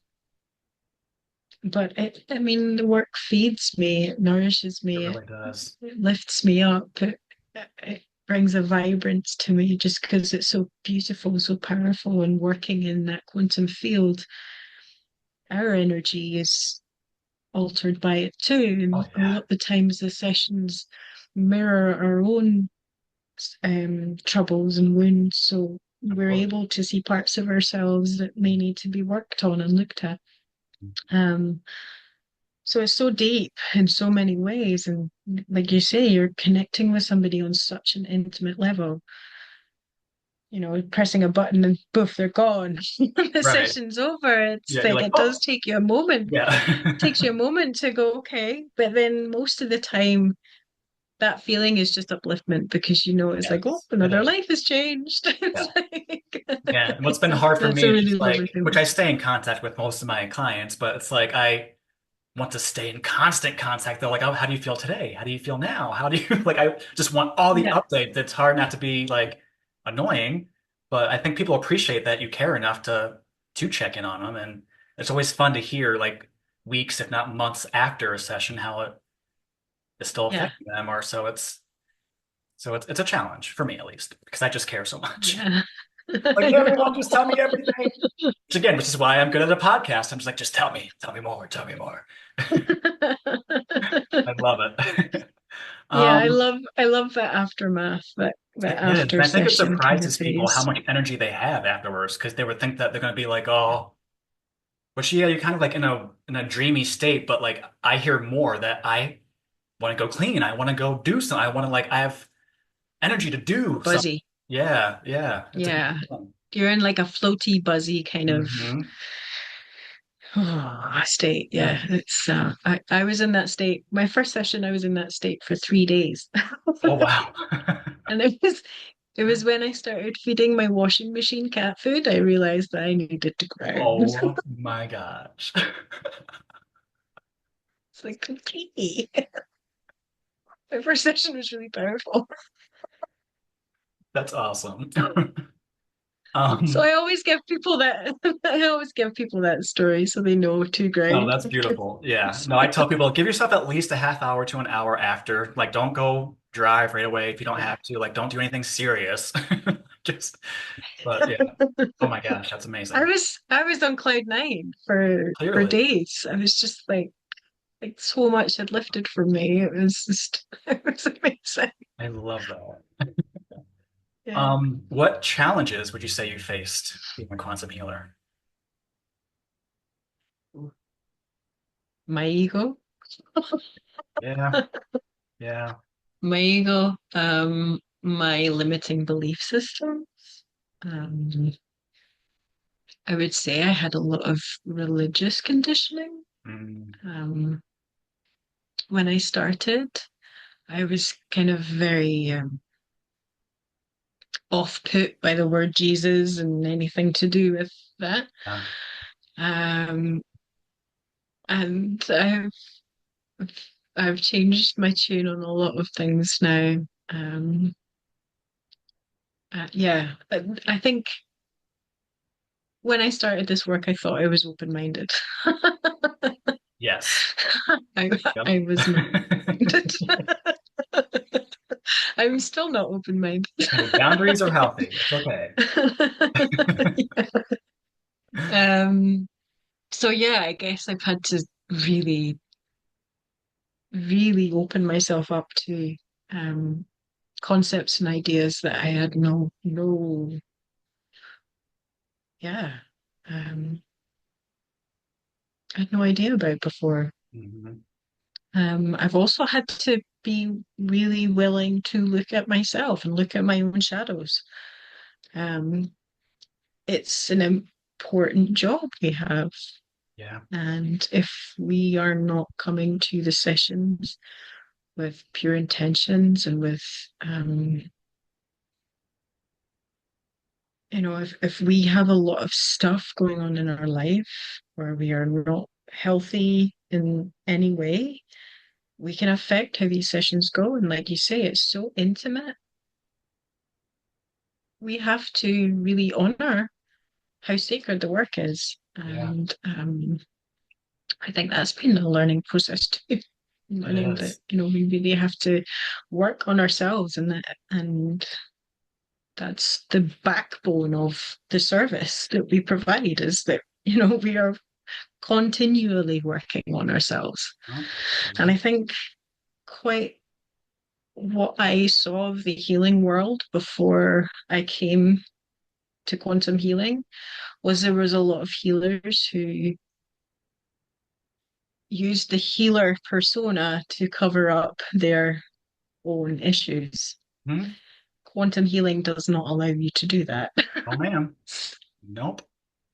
B: but I mean, the work feeds me, it nourishes
A: It
B: me,
A: really does.
B: it lifts me up, it brings a vibrance to me just because it's so beautiful, so powerful, and working in that quantum field, our energy is altered by it too.
A: Oh
B: And a
A: yeah.
B: lot of the times the sessions mirror our own troubles and wounds. So
A: Of
B: we're
A: course.
B: able to see parts of ourselves that may need to be worked on and looked at. Um, so it's so deep in so many ways. And like you say, you're connecting with somebody on such an intimate level. Pressing a button and poof, they're gone. The
A: Right.
B: session's over. It's
A: Yeah, you're
B: like
A: like,
B: it does
A: oh,
B: take you a moment. Takes you
A: yeah.
B: a moment to go, okay. But then most of the time, that feeling is just upliftment because it's like, oh,
A: Yes, it
B: another
A: is.
B: life has changed. It's
A: Yeah.
B: like
A: Yeah. And what's been hard for
B: that's
A: me
B: a
A: is
B: really
A: just
B: lovely
A: like, which
B: feeling.
A: I stay in contact with most of my clients, but it's like I want to stay in constant contact. They're like, oh, how do you feel today? How do you feel now? How do you like? I just want all the
B: Yeah,
A: updates. It's hard not to be like annoying, but I think people appreciate that you care enough to check in on them, and it's always fun to hear like weeks, if not months after a session, how it is still
B: yeah,
A: affecting them, or so it's a challenge for me at least because I just care so much.
B: yeah.
A: Like
B: I
A: everyone, just tell
B: know.
A: me everything. Which is why I'm good at a podcast. I'm just like, just tell me more, tell me more. I love it.
B: Yeah, I
A: Um,
B: love I love that aftermath, that
A: it is. And
B: after
A: I think it
B: session kind of
A: surprises people how
B: phase.
A: much energy they have afterwards because they would think that they're going to be like, oh, but yeah, you're kind of like in a dreamy state. But like, I hear more that I want to go clean. I want to go do something. I want to like, I have energy to do something.
B: Buzzy.
A: Yeah, yeah. It's a good
B: Yeah.
A: feeling.
B: You're in like a floaty, buzzy kind of
A: Hmm.
B: state.
A: Yeah.
B: Yeah. It's I was in that state. My first session, I was in that state for 3 days.
A: Oh wow.
B: And it was when I started feeding my washing machine cat food, I realized that I needed to ground.
A: Oh my gosh.
B: It's like, okay. My first session was really powerful.
A: That's awesome.
B: So
A: Um,
B: I always give people that I always give people that story so they know to
A: no,
B: ground.
A: that's beautiful. Yeah. No, I tell people give yourself at least a half hour to an hour after. Like, don't go drive right away if you don't
B: Yeah.
A: have to. Like, don't do anything serious. Just, but yeah. Oh my gosh, that's
B: I
A: amazing.
B: was I was on cloud 9 for
A: Clearly,
B: days. I was just like so much had lifted from me. It was just it was amazing.
A: I love that.
B: Yeah.
A: What challenges would you say you faced being a quantum healer?
B: My ego.
A: Yeah, yeah.
B: My ego, my limiting belief system. Um, I would say I had a lot of religious conditioning.
A: Mm,
B: Um, when I started, I was kind of very off put by the word Jesus and anything to do with that.
A: yeah.
B: Um, and I've changed my tune on a lot of things now. Um, yeah, I think when I started this work, I thought I was open-minded.
A: Yes.
B: I
A: Yep.
B: I was not open-minded. I'm still not open-minded.
A: Hey, boundaries are healthy. It's okay.
B: Um, so yeah, I guess I've had to really, really open myself up to um concepts and ideas that I had yeah, um, I had no idea about before.
A: Mhm.
B: I've also had to be really willing to look at myself and look at my own shadows. Um, it's an important job we have.
A: Yeah.
B: And if we are not coming to the sessions with pure intentions and with, if we have a lot of stuff going on in our life where we are not healthy in any way, we can affect how these sessions go. And like you say, it's so intimate. We have to really honor how sacred the work is.
A: Yeah.
B: And I think that's been a learning process too.
A: It
B: Learning that,
A: is.
B: we really have to work on ourselves and that's the backbone of the service that we provide is that, we are continually working on ourselves.
A: Oh,
B: And
A: yeah.
B: I think quite what I saw of the healing world before I came to quantum healing was there was a lot of healers who used the healer persona to cover up their own issues.
A: Hmm?
B: Quantum healing does not allow you to do that.
A: Oh, man. Nope,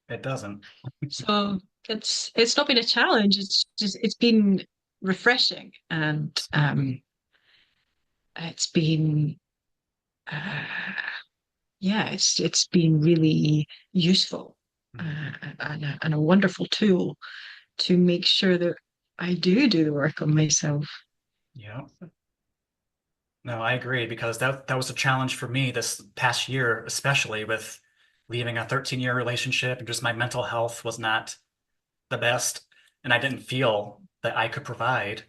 A: it doesn't.
B: So it's not been a challenge. It's been refreshing and it's been uh, yeah, it's been really useful
A: Mhm.
B: and a wonderful tool to make sure that I do the work on myself.
A: Yeah. No, I agree because that was a challenge for me this past year, especially with leaving a 13-year relationship and just my mental health was not the best. And I didn't feel that I could provide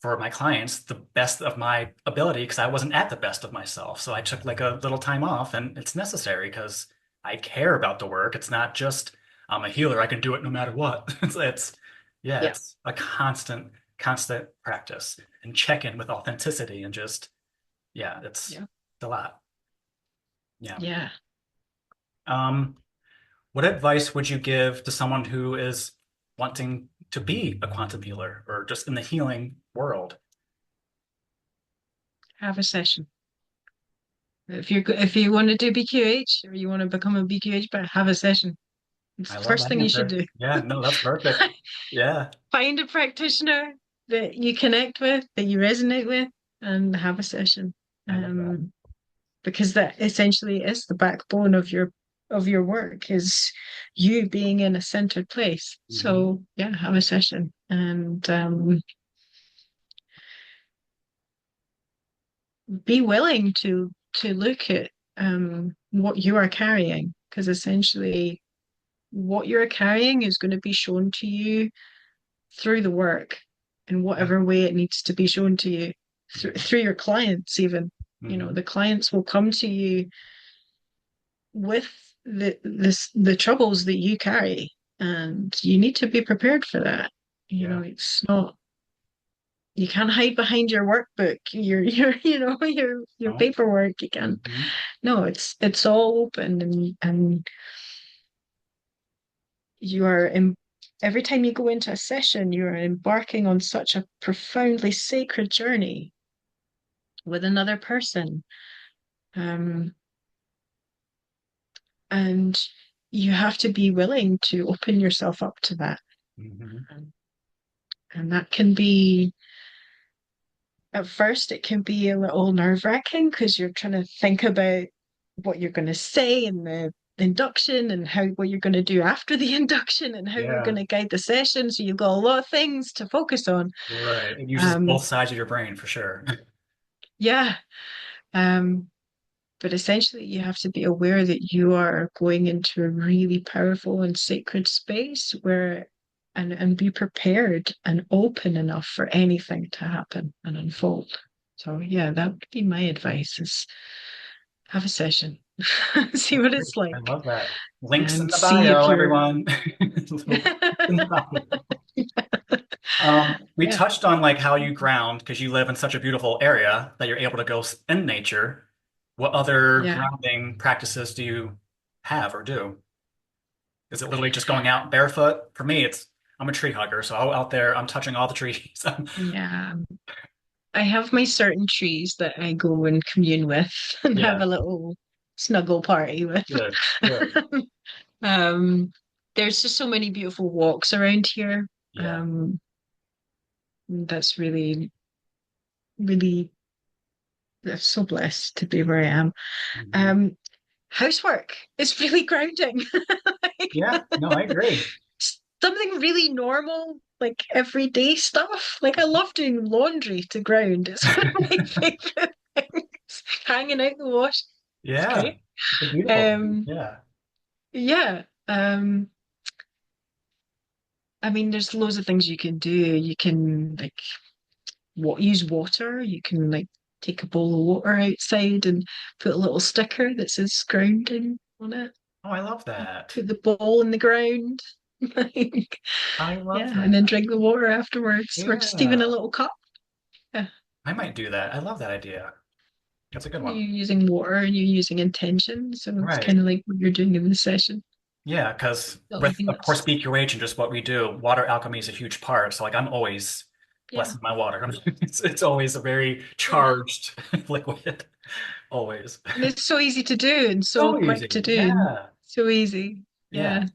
A: for my clients the best of my ability because I wasn't at the best of myself. So I took like a little time off and it's necessary because I care about the work. It's not just I'm a healer, I can do it no matter what. Yeah,
B: Yeah,
A: it's a constant practice and check in with authenticity and just yeah, it's
B: yeah,
A: a lot. Yeah.
B: yeah.
A: Um, what advice would you give to someone who is wanting to be a quantum healer or just in the healing world?
B: Have a session. If you want to do BQH or you want to become a BQH, but have a session. It's
A: I
B: the
A: love
B: first
A: that
B: thing you should
A: answer.
B: do.
A: Yeah, no, that's perfect. Yeah,
B: Find a practitioner that you connect with, that you resonate with, and have a session.
A: I love that.
B: Um, because that essentially is the backbone of your work is you being in a centered place.
A: Hmm.
B: So yeah, have a session and be willing to look at what you are carrying, because essentially what you're carrying is going to be shown to you through the work in
A: Yeah.
B: whatever way it needs to be shown to you through your clients even.
A: Hmm.
B: The clients will come to you with the troubles that you carry and you need to be prepared for that.
A: Yeah.
B: It's not you can't hide behind your workbook, your your
A: No.
B: paperwork. You can't.
A: Hmm.
B: No, it's all open and you are in every time you go into a session, you are embarking on such a profoundly sacred journey with another person. Um, and you have to be willing to open yourself up to that.
A: Hmm.
B: Um, And that can be, at first, it can be a little nerve-wracking because you're trying to think about what you're going to say in the induction and what you're going to do after the induction and how you're going
A: Yeah.
B: to guide the session. So you've got a lot of things to focus on.
A: Right. It uses
B: Um,
A: both sides of your brain for sure.
B: yeah. Um, but essentially, you have to be aware that you are going into a really powerful and sacred space where and be prepared and open enough for anything to happen and unfold. So yeah, that would be my advice is have a session, see
A: That's
B: what
A: great.
B: it's
A: I
B: like,
A: love that. Links in
B: and
A: the
B: see if
A: bio,
B: you're
A: everyone. Links in the bio. We
B: yeah,
A: touched on like how you ground because you live in such a beautiful area that you're able to go in nature. What other
B: yeah.
A: grounding practices do you have or do? Is it literally just going out barefoot? For me, I'm a tree hugger, so I'm out there, I'm touching all the trees.
B: Yeah. I have my certain trees that I go and commune with and have
A: Yeah,
B: a little snuggle party with.
A: good, good.
B: Um, there's just so many beautiful walks around here.
A: Yeah.
B: Um, that's really, really, I'm so blessed to be where I am.
A: Mhm.
B: Um, housework is really grounding.
A: Yeah, no, I agree.
B: Something really normal, like everyday stuff. Like I love doing laundry to ground. It's one of my favorite things. Hanging out the wash. It's
A: Yeah,
B: great.
A: it's a beautiful thing.
B: Um,
A: Yeah.
B: yeah. I mean, there's loads of things you can do. You can like use water. You can like take a bowl of water outside and put a little sticker that says grounding on it.
A: Oh, I love that.
B: Put the bowl in the ground. Like,
A: I love
B: yeah, and then
A: that.
B: drink the water afterwards, or just even a
A: Yeah,
B: little cup. Yeah,
A: I might do that. I love that idea. That's a good
B: you're
A: one.
B: using water and you're using intention, so it's
A: Right.
B: kind of like what you're doing in the session.
A: Yeah, because
B: So I
A: with,
B: think
A: of course,
B: that's
A: Speak Your Age and just what we do, water alchemy is a huge part. So, like, I'm always
B: yeah,
A: blessing my water. It's always a very
B: yeah.
A: charged liquid. Always.
B: And it's so easy to do and so
A: So
B: quick to
A: easy.
B: do. And
A: Yeah.
B: so easy.
A: Yeah.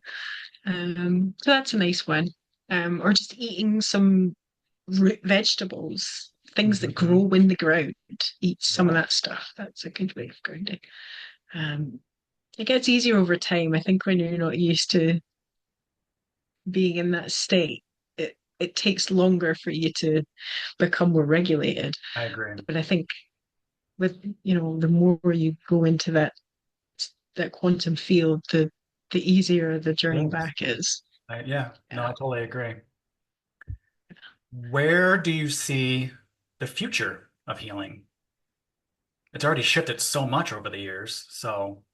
B: Yeah. So that's a nice one. Or just eating some root vegetables, things that
A: Hmm.
B: grow in the ground. Eat some of
A: Yeah.
B: that stuff. That's a good way of grounding. Um, it gets easier over time. I think when you're not used to being in that state, it takes longer for you to become more regulated.
A: I agree.
B: But I think with, the more you go into that quantum field, the easier the journey
A: Yes.
B: back is.
A: Yeah. No, I
B: Yeah.
A: totally agree. Where do you see the future of healing? It's already shifted so much over the years. So,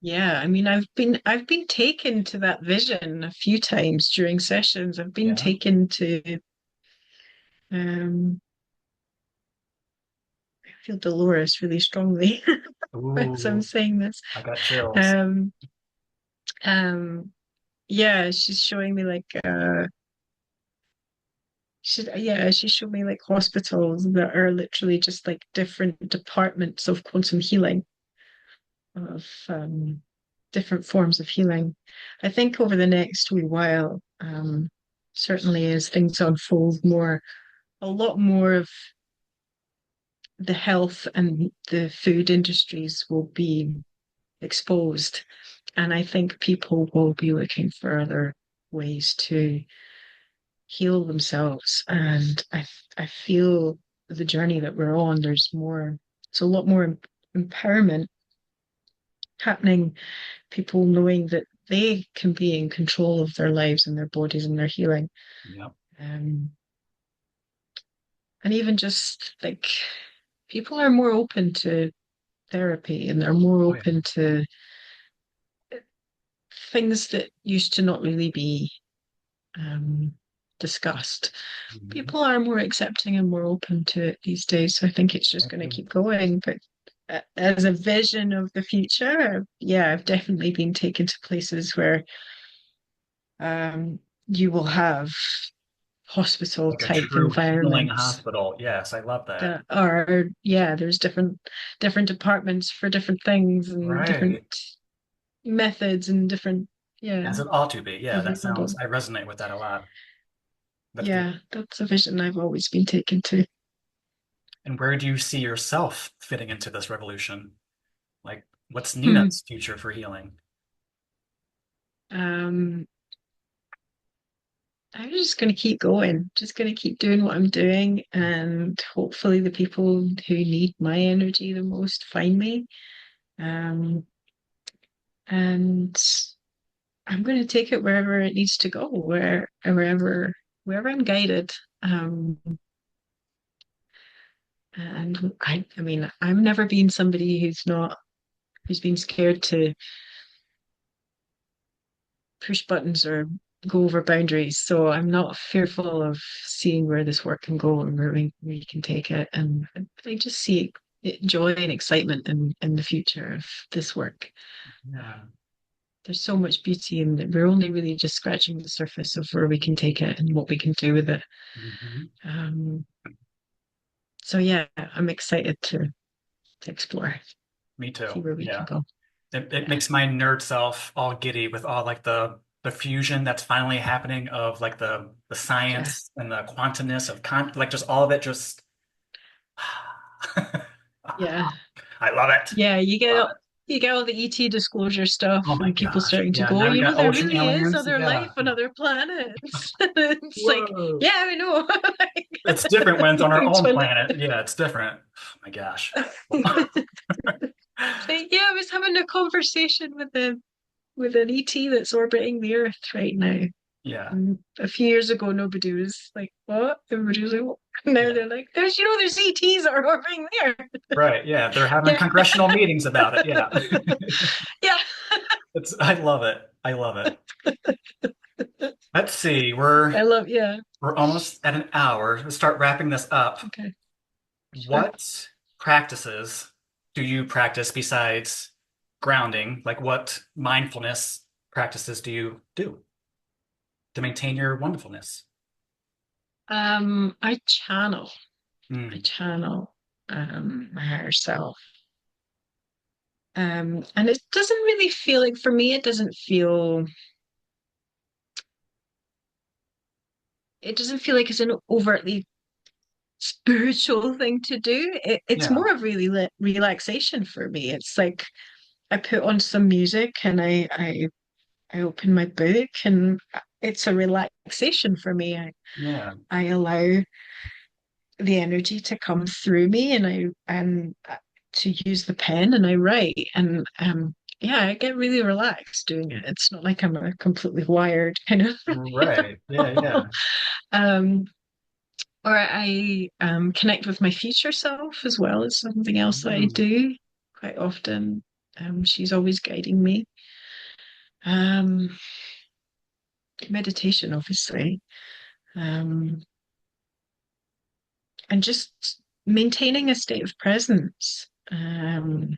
B: Yeah, I mean, I've been taken to that vision a few times during sessions. I've been
A: yeah.
B: taken to I feel Dolores really strongly as I'm
A: Ooh,
B: saying this.
A: I got chills.
B: Um, um, yeah, she's showing me like she showed me like hospitals that are literally just like different departments of quantum healing, of different forms of healing. I think over the next wee while, certainly as things unfold more, a lot more of the health and the food industries will be exposed. And I think people will be looking for other ways to heal themselves. And I feel the journey that we're on, it's a lot more empowerment happening, people knowing that they can be in control of their lives and their bodies and their healing.
A: Yep.
B: Um, and even just like people are more open to therapy and they're more
A: Oh, yeah.
B: open to things that used to not really be um, discussed.
A: Mhm.
B: People are more accepting and more open to it these days. So I think it's
A: I
B: just going to
A: agree.
B: keep going. But as a vision of the future, yeah, I've definitely been taken to places where you will have hospital
A: Like a
B: type
A: true healing
B: environments
A: hospital. Yes, I love that.
B: that are, yeah, there's different departments for different things and different
A: Right.
B: methods and different, yeah,
A: As it ought to be. Yeah,
B: available.
A: I resonate with that a lot. That's beautiful.
B: Yeah, that's a vision I've always been taken to.
A: And where do you see yourself fitting into this revolution? Like, what's
B: Hmm.
A: Nina's future for healing?
B: Um, I'm just going to keep going, just going to keep doing what I'm doing, and hopefully the people who need my energy the most find me. Um, and I'm going to take it wherever it needs to go, wherever I'm guided. Um, and I mean, I've never been somebody who's been scared to push buttons or go over boundaries. So I'm not fearful of seeing where this work can go and where we can take it. And I just see joy and excitement in the future of this work.
A: Yeah.
B: There's so much beauty in it. We're only really just scratching the surface of where we can take it and what we can do with it.
A: Hmm.
B: Um, so yeah, I'm excited to explore,
A: Me
B: see
A: too.
B: where we can
A: Yeah.
B: go.
A: It
B: Yeah,
A: makes my nerd self all giddy with all like the fusion that's finally happening of like the
B: yeah,
A: science and the quantumness of like just all of it just
B: yeah,
A: I love it.
B: yeah.
A: Love it.
B: You get all the ET disclosure stuff
A: Oh my
B: and people
A: gosh.
B: starting to
A: Yeah,
B: go,
A: now we got
B: there
A: ocean
B: really is
A: aliens.
B: other
A: Yeah.
B: life on other planets. It's like,
A: Whoa.
B: yeah, we know.
A: It's different when it's on our
B: It's
A: own
B: funny.
A: planet. Yeah, it's different. Oh my gosh.
B: Like, yeah, I was having a conversation with an ET that's orbiting the Earth right now.
A: Yeah.
B: And a few years ago, nobody was like, "What?" Everybody was like, "What?" Now
A: Yeah.
B: they're like, there's ETs that are orbiting there."
A: Right. Yeah. They're having
B: Yeah,
A: congressional meetings about it. Yeah.
B: yeah.
A: I love it. I love it. Let's see.
B: Yeah.
A: We're almost at an hour. Let's start wrapping this up.
B: Okay, sure.
A: What practices do you practice besides grounding? Like what mindfulness practices do you do to maintain your wonderfulness?
B: I channel. I
A: Mm,
B: channel my higher self. And it doesn't really feel like for me, it doesn't feel like it's an overtly spiritual thing to do. It's
A: yeah.
B: more of really relaxation for me. It's like I put on some music and I open my book and it's a relaxation for me.
A: Yeah.
B: I allow the energy to come through me and to use the pen and I write and yeah, I get really relaxed doing it. It's not like I'm a completely wired kind of
A: Right. Yeah. Yeah.
B: um or I connect with my future self as well as something else that I
A: Mm,
B: do quite often. She's always guiding me. Um Meditation obviously. Um and just maintaining a state of presence. And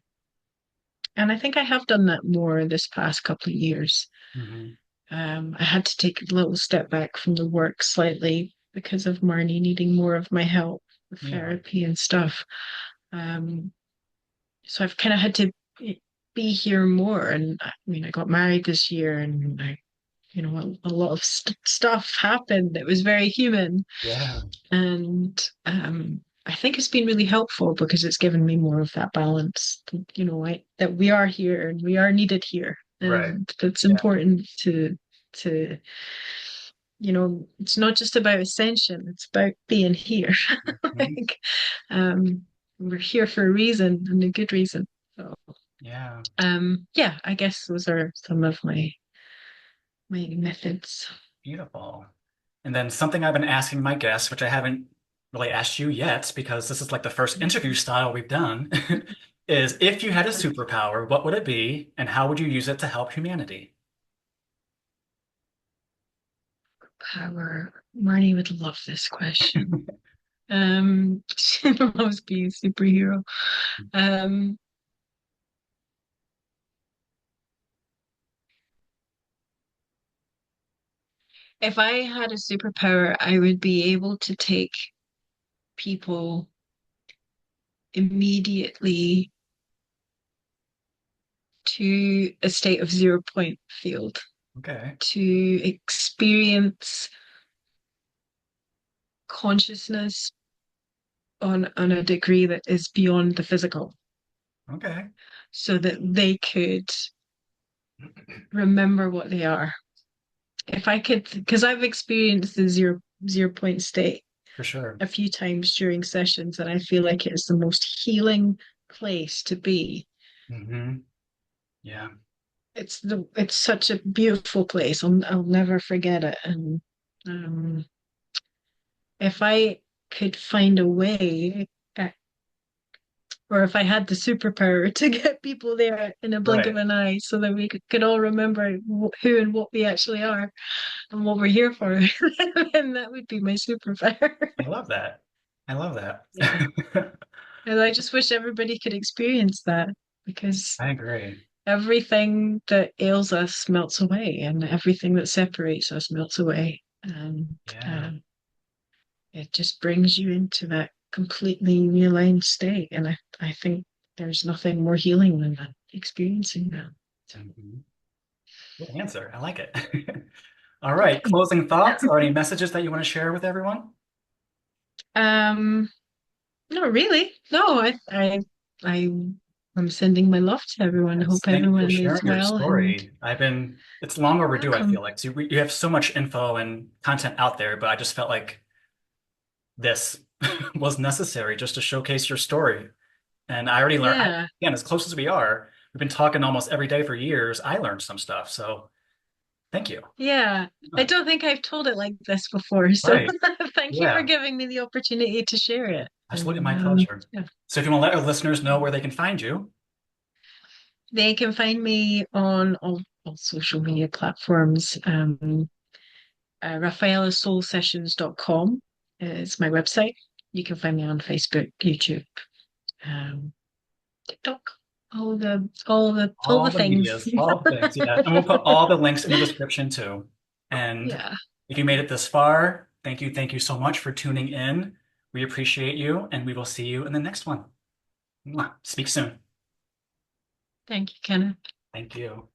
B: I think I have done that more this past couple of years.
A: mhm.
B: I had to take a little step back from the work slightly because of Marnie needing more of my help with
A: Yeah.
B: therapy and stuff. Um, so I've kind of had to be here more. And I mean, I got married this year, and a lot of stuff happened that was very human.
A: Yeah.
B: And I think it's been really helpful because it's given me more of that balance, that we are here and we are needed here.
A: Right.
B: And that's
A: Yeah.
B: important to, it's not just about ascension, it's about being here.
A: Mhm.
B: Like, um, we're here for a reason and a good reason. So,
A: Yeah.
B: yeah, I guess those are some of my methods.
A: Beautiful. And then something I've been asking my guests, which I haven't really asked you yet, because this is like the first interview style we've done, is if you had a superpower, what would it be, and how would you use it to help humanity?
B: Power. Marnie would love this question. She loves being a superhero. Um, if I had a superpower, I would be able to take people immediately to a state of 0 point field
A: Okay.
B: to experience consciousness on a degree that is beyond the physical,
A: Okay.
B: so that they could remember what they are. If I could, because I've experienced the zero point state
A: For sure.
B: a few times during sessions, and I feel like it is the most healing place to be.
A: Hmm. Yeah.
B: it's such a beautiful place. I'll never forget it. And um, if I could find a way, uh, or if I had the superpower to get people there in a blink of
A: Right.
B: an eye, so that we could all remember who and what we actually are and what we're here for, then that would be my superpower.
A: I love that. I love
B: Yeah.
A: that.
B: And I just wish everybody could experience that because
A: I agree.
B: everything that ails us melts away and everything that separates us melts away. And
A: Yeah.
B: um, it just brings you into that completely realigned state. And I think there's nothing more healing than that, experiencing that. So,
A: Mhm. Good answer. I like it. All right. Closing thoughts or any messages that you want to share with everyone?
B: um, not really. No, I, I'm sending my love to everyone.
A: Yes.
B: Hope
A: Thank you for
B: everyone is
A: sharing your
B: well and
A: story. It's long overdue, I
B: welcome.
A: feel like. So you have so much info and content out there, but I just felt like this was necessary just to showcase your story. And I already learned,
B: Yeah.
A: again, as close as we are, we've been talking almost every day for years. I learned some stuff. So thank you.
B: Yeah, I don't think I've told it like this before, so
A: Right.
B: thank you for
A: Yeah.
B: giving me the opportunity to share it.
A: Absolutely
B: And
A: my pleasure.
B: yeah,
A: So if you want to let our listeners know where they can find you,
B: they can find me on all social media platforms. RafaelaSoulSessions.com is my website. You can find me on Facebook, YouTube, um, TikTok, all the
A: all the
B: things.
A: medias, all the things, yeah. And we'll put all the links in the description too. And
B: Yeah,
A: if you made it this far, thank you so much for tuning in. We appreciate you, and we will see you in the next one. Mwah. Speak soon.
B: thank you, Kenneth.
A: Thank you.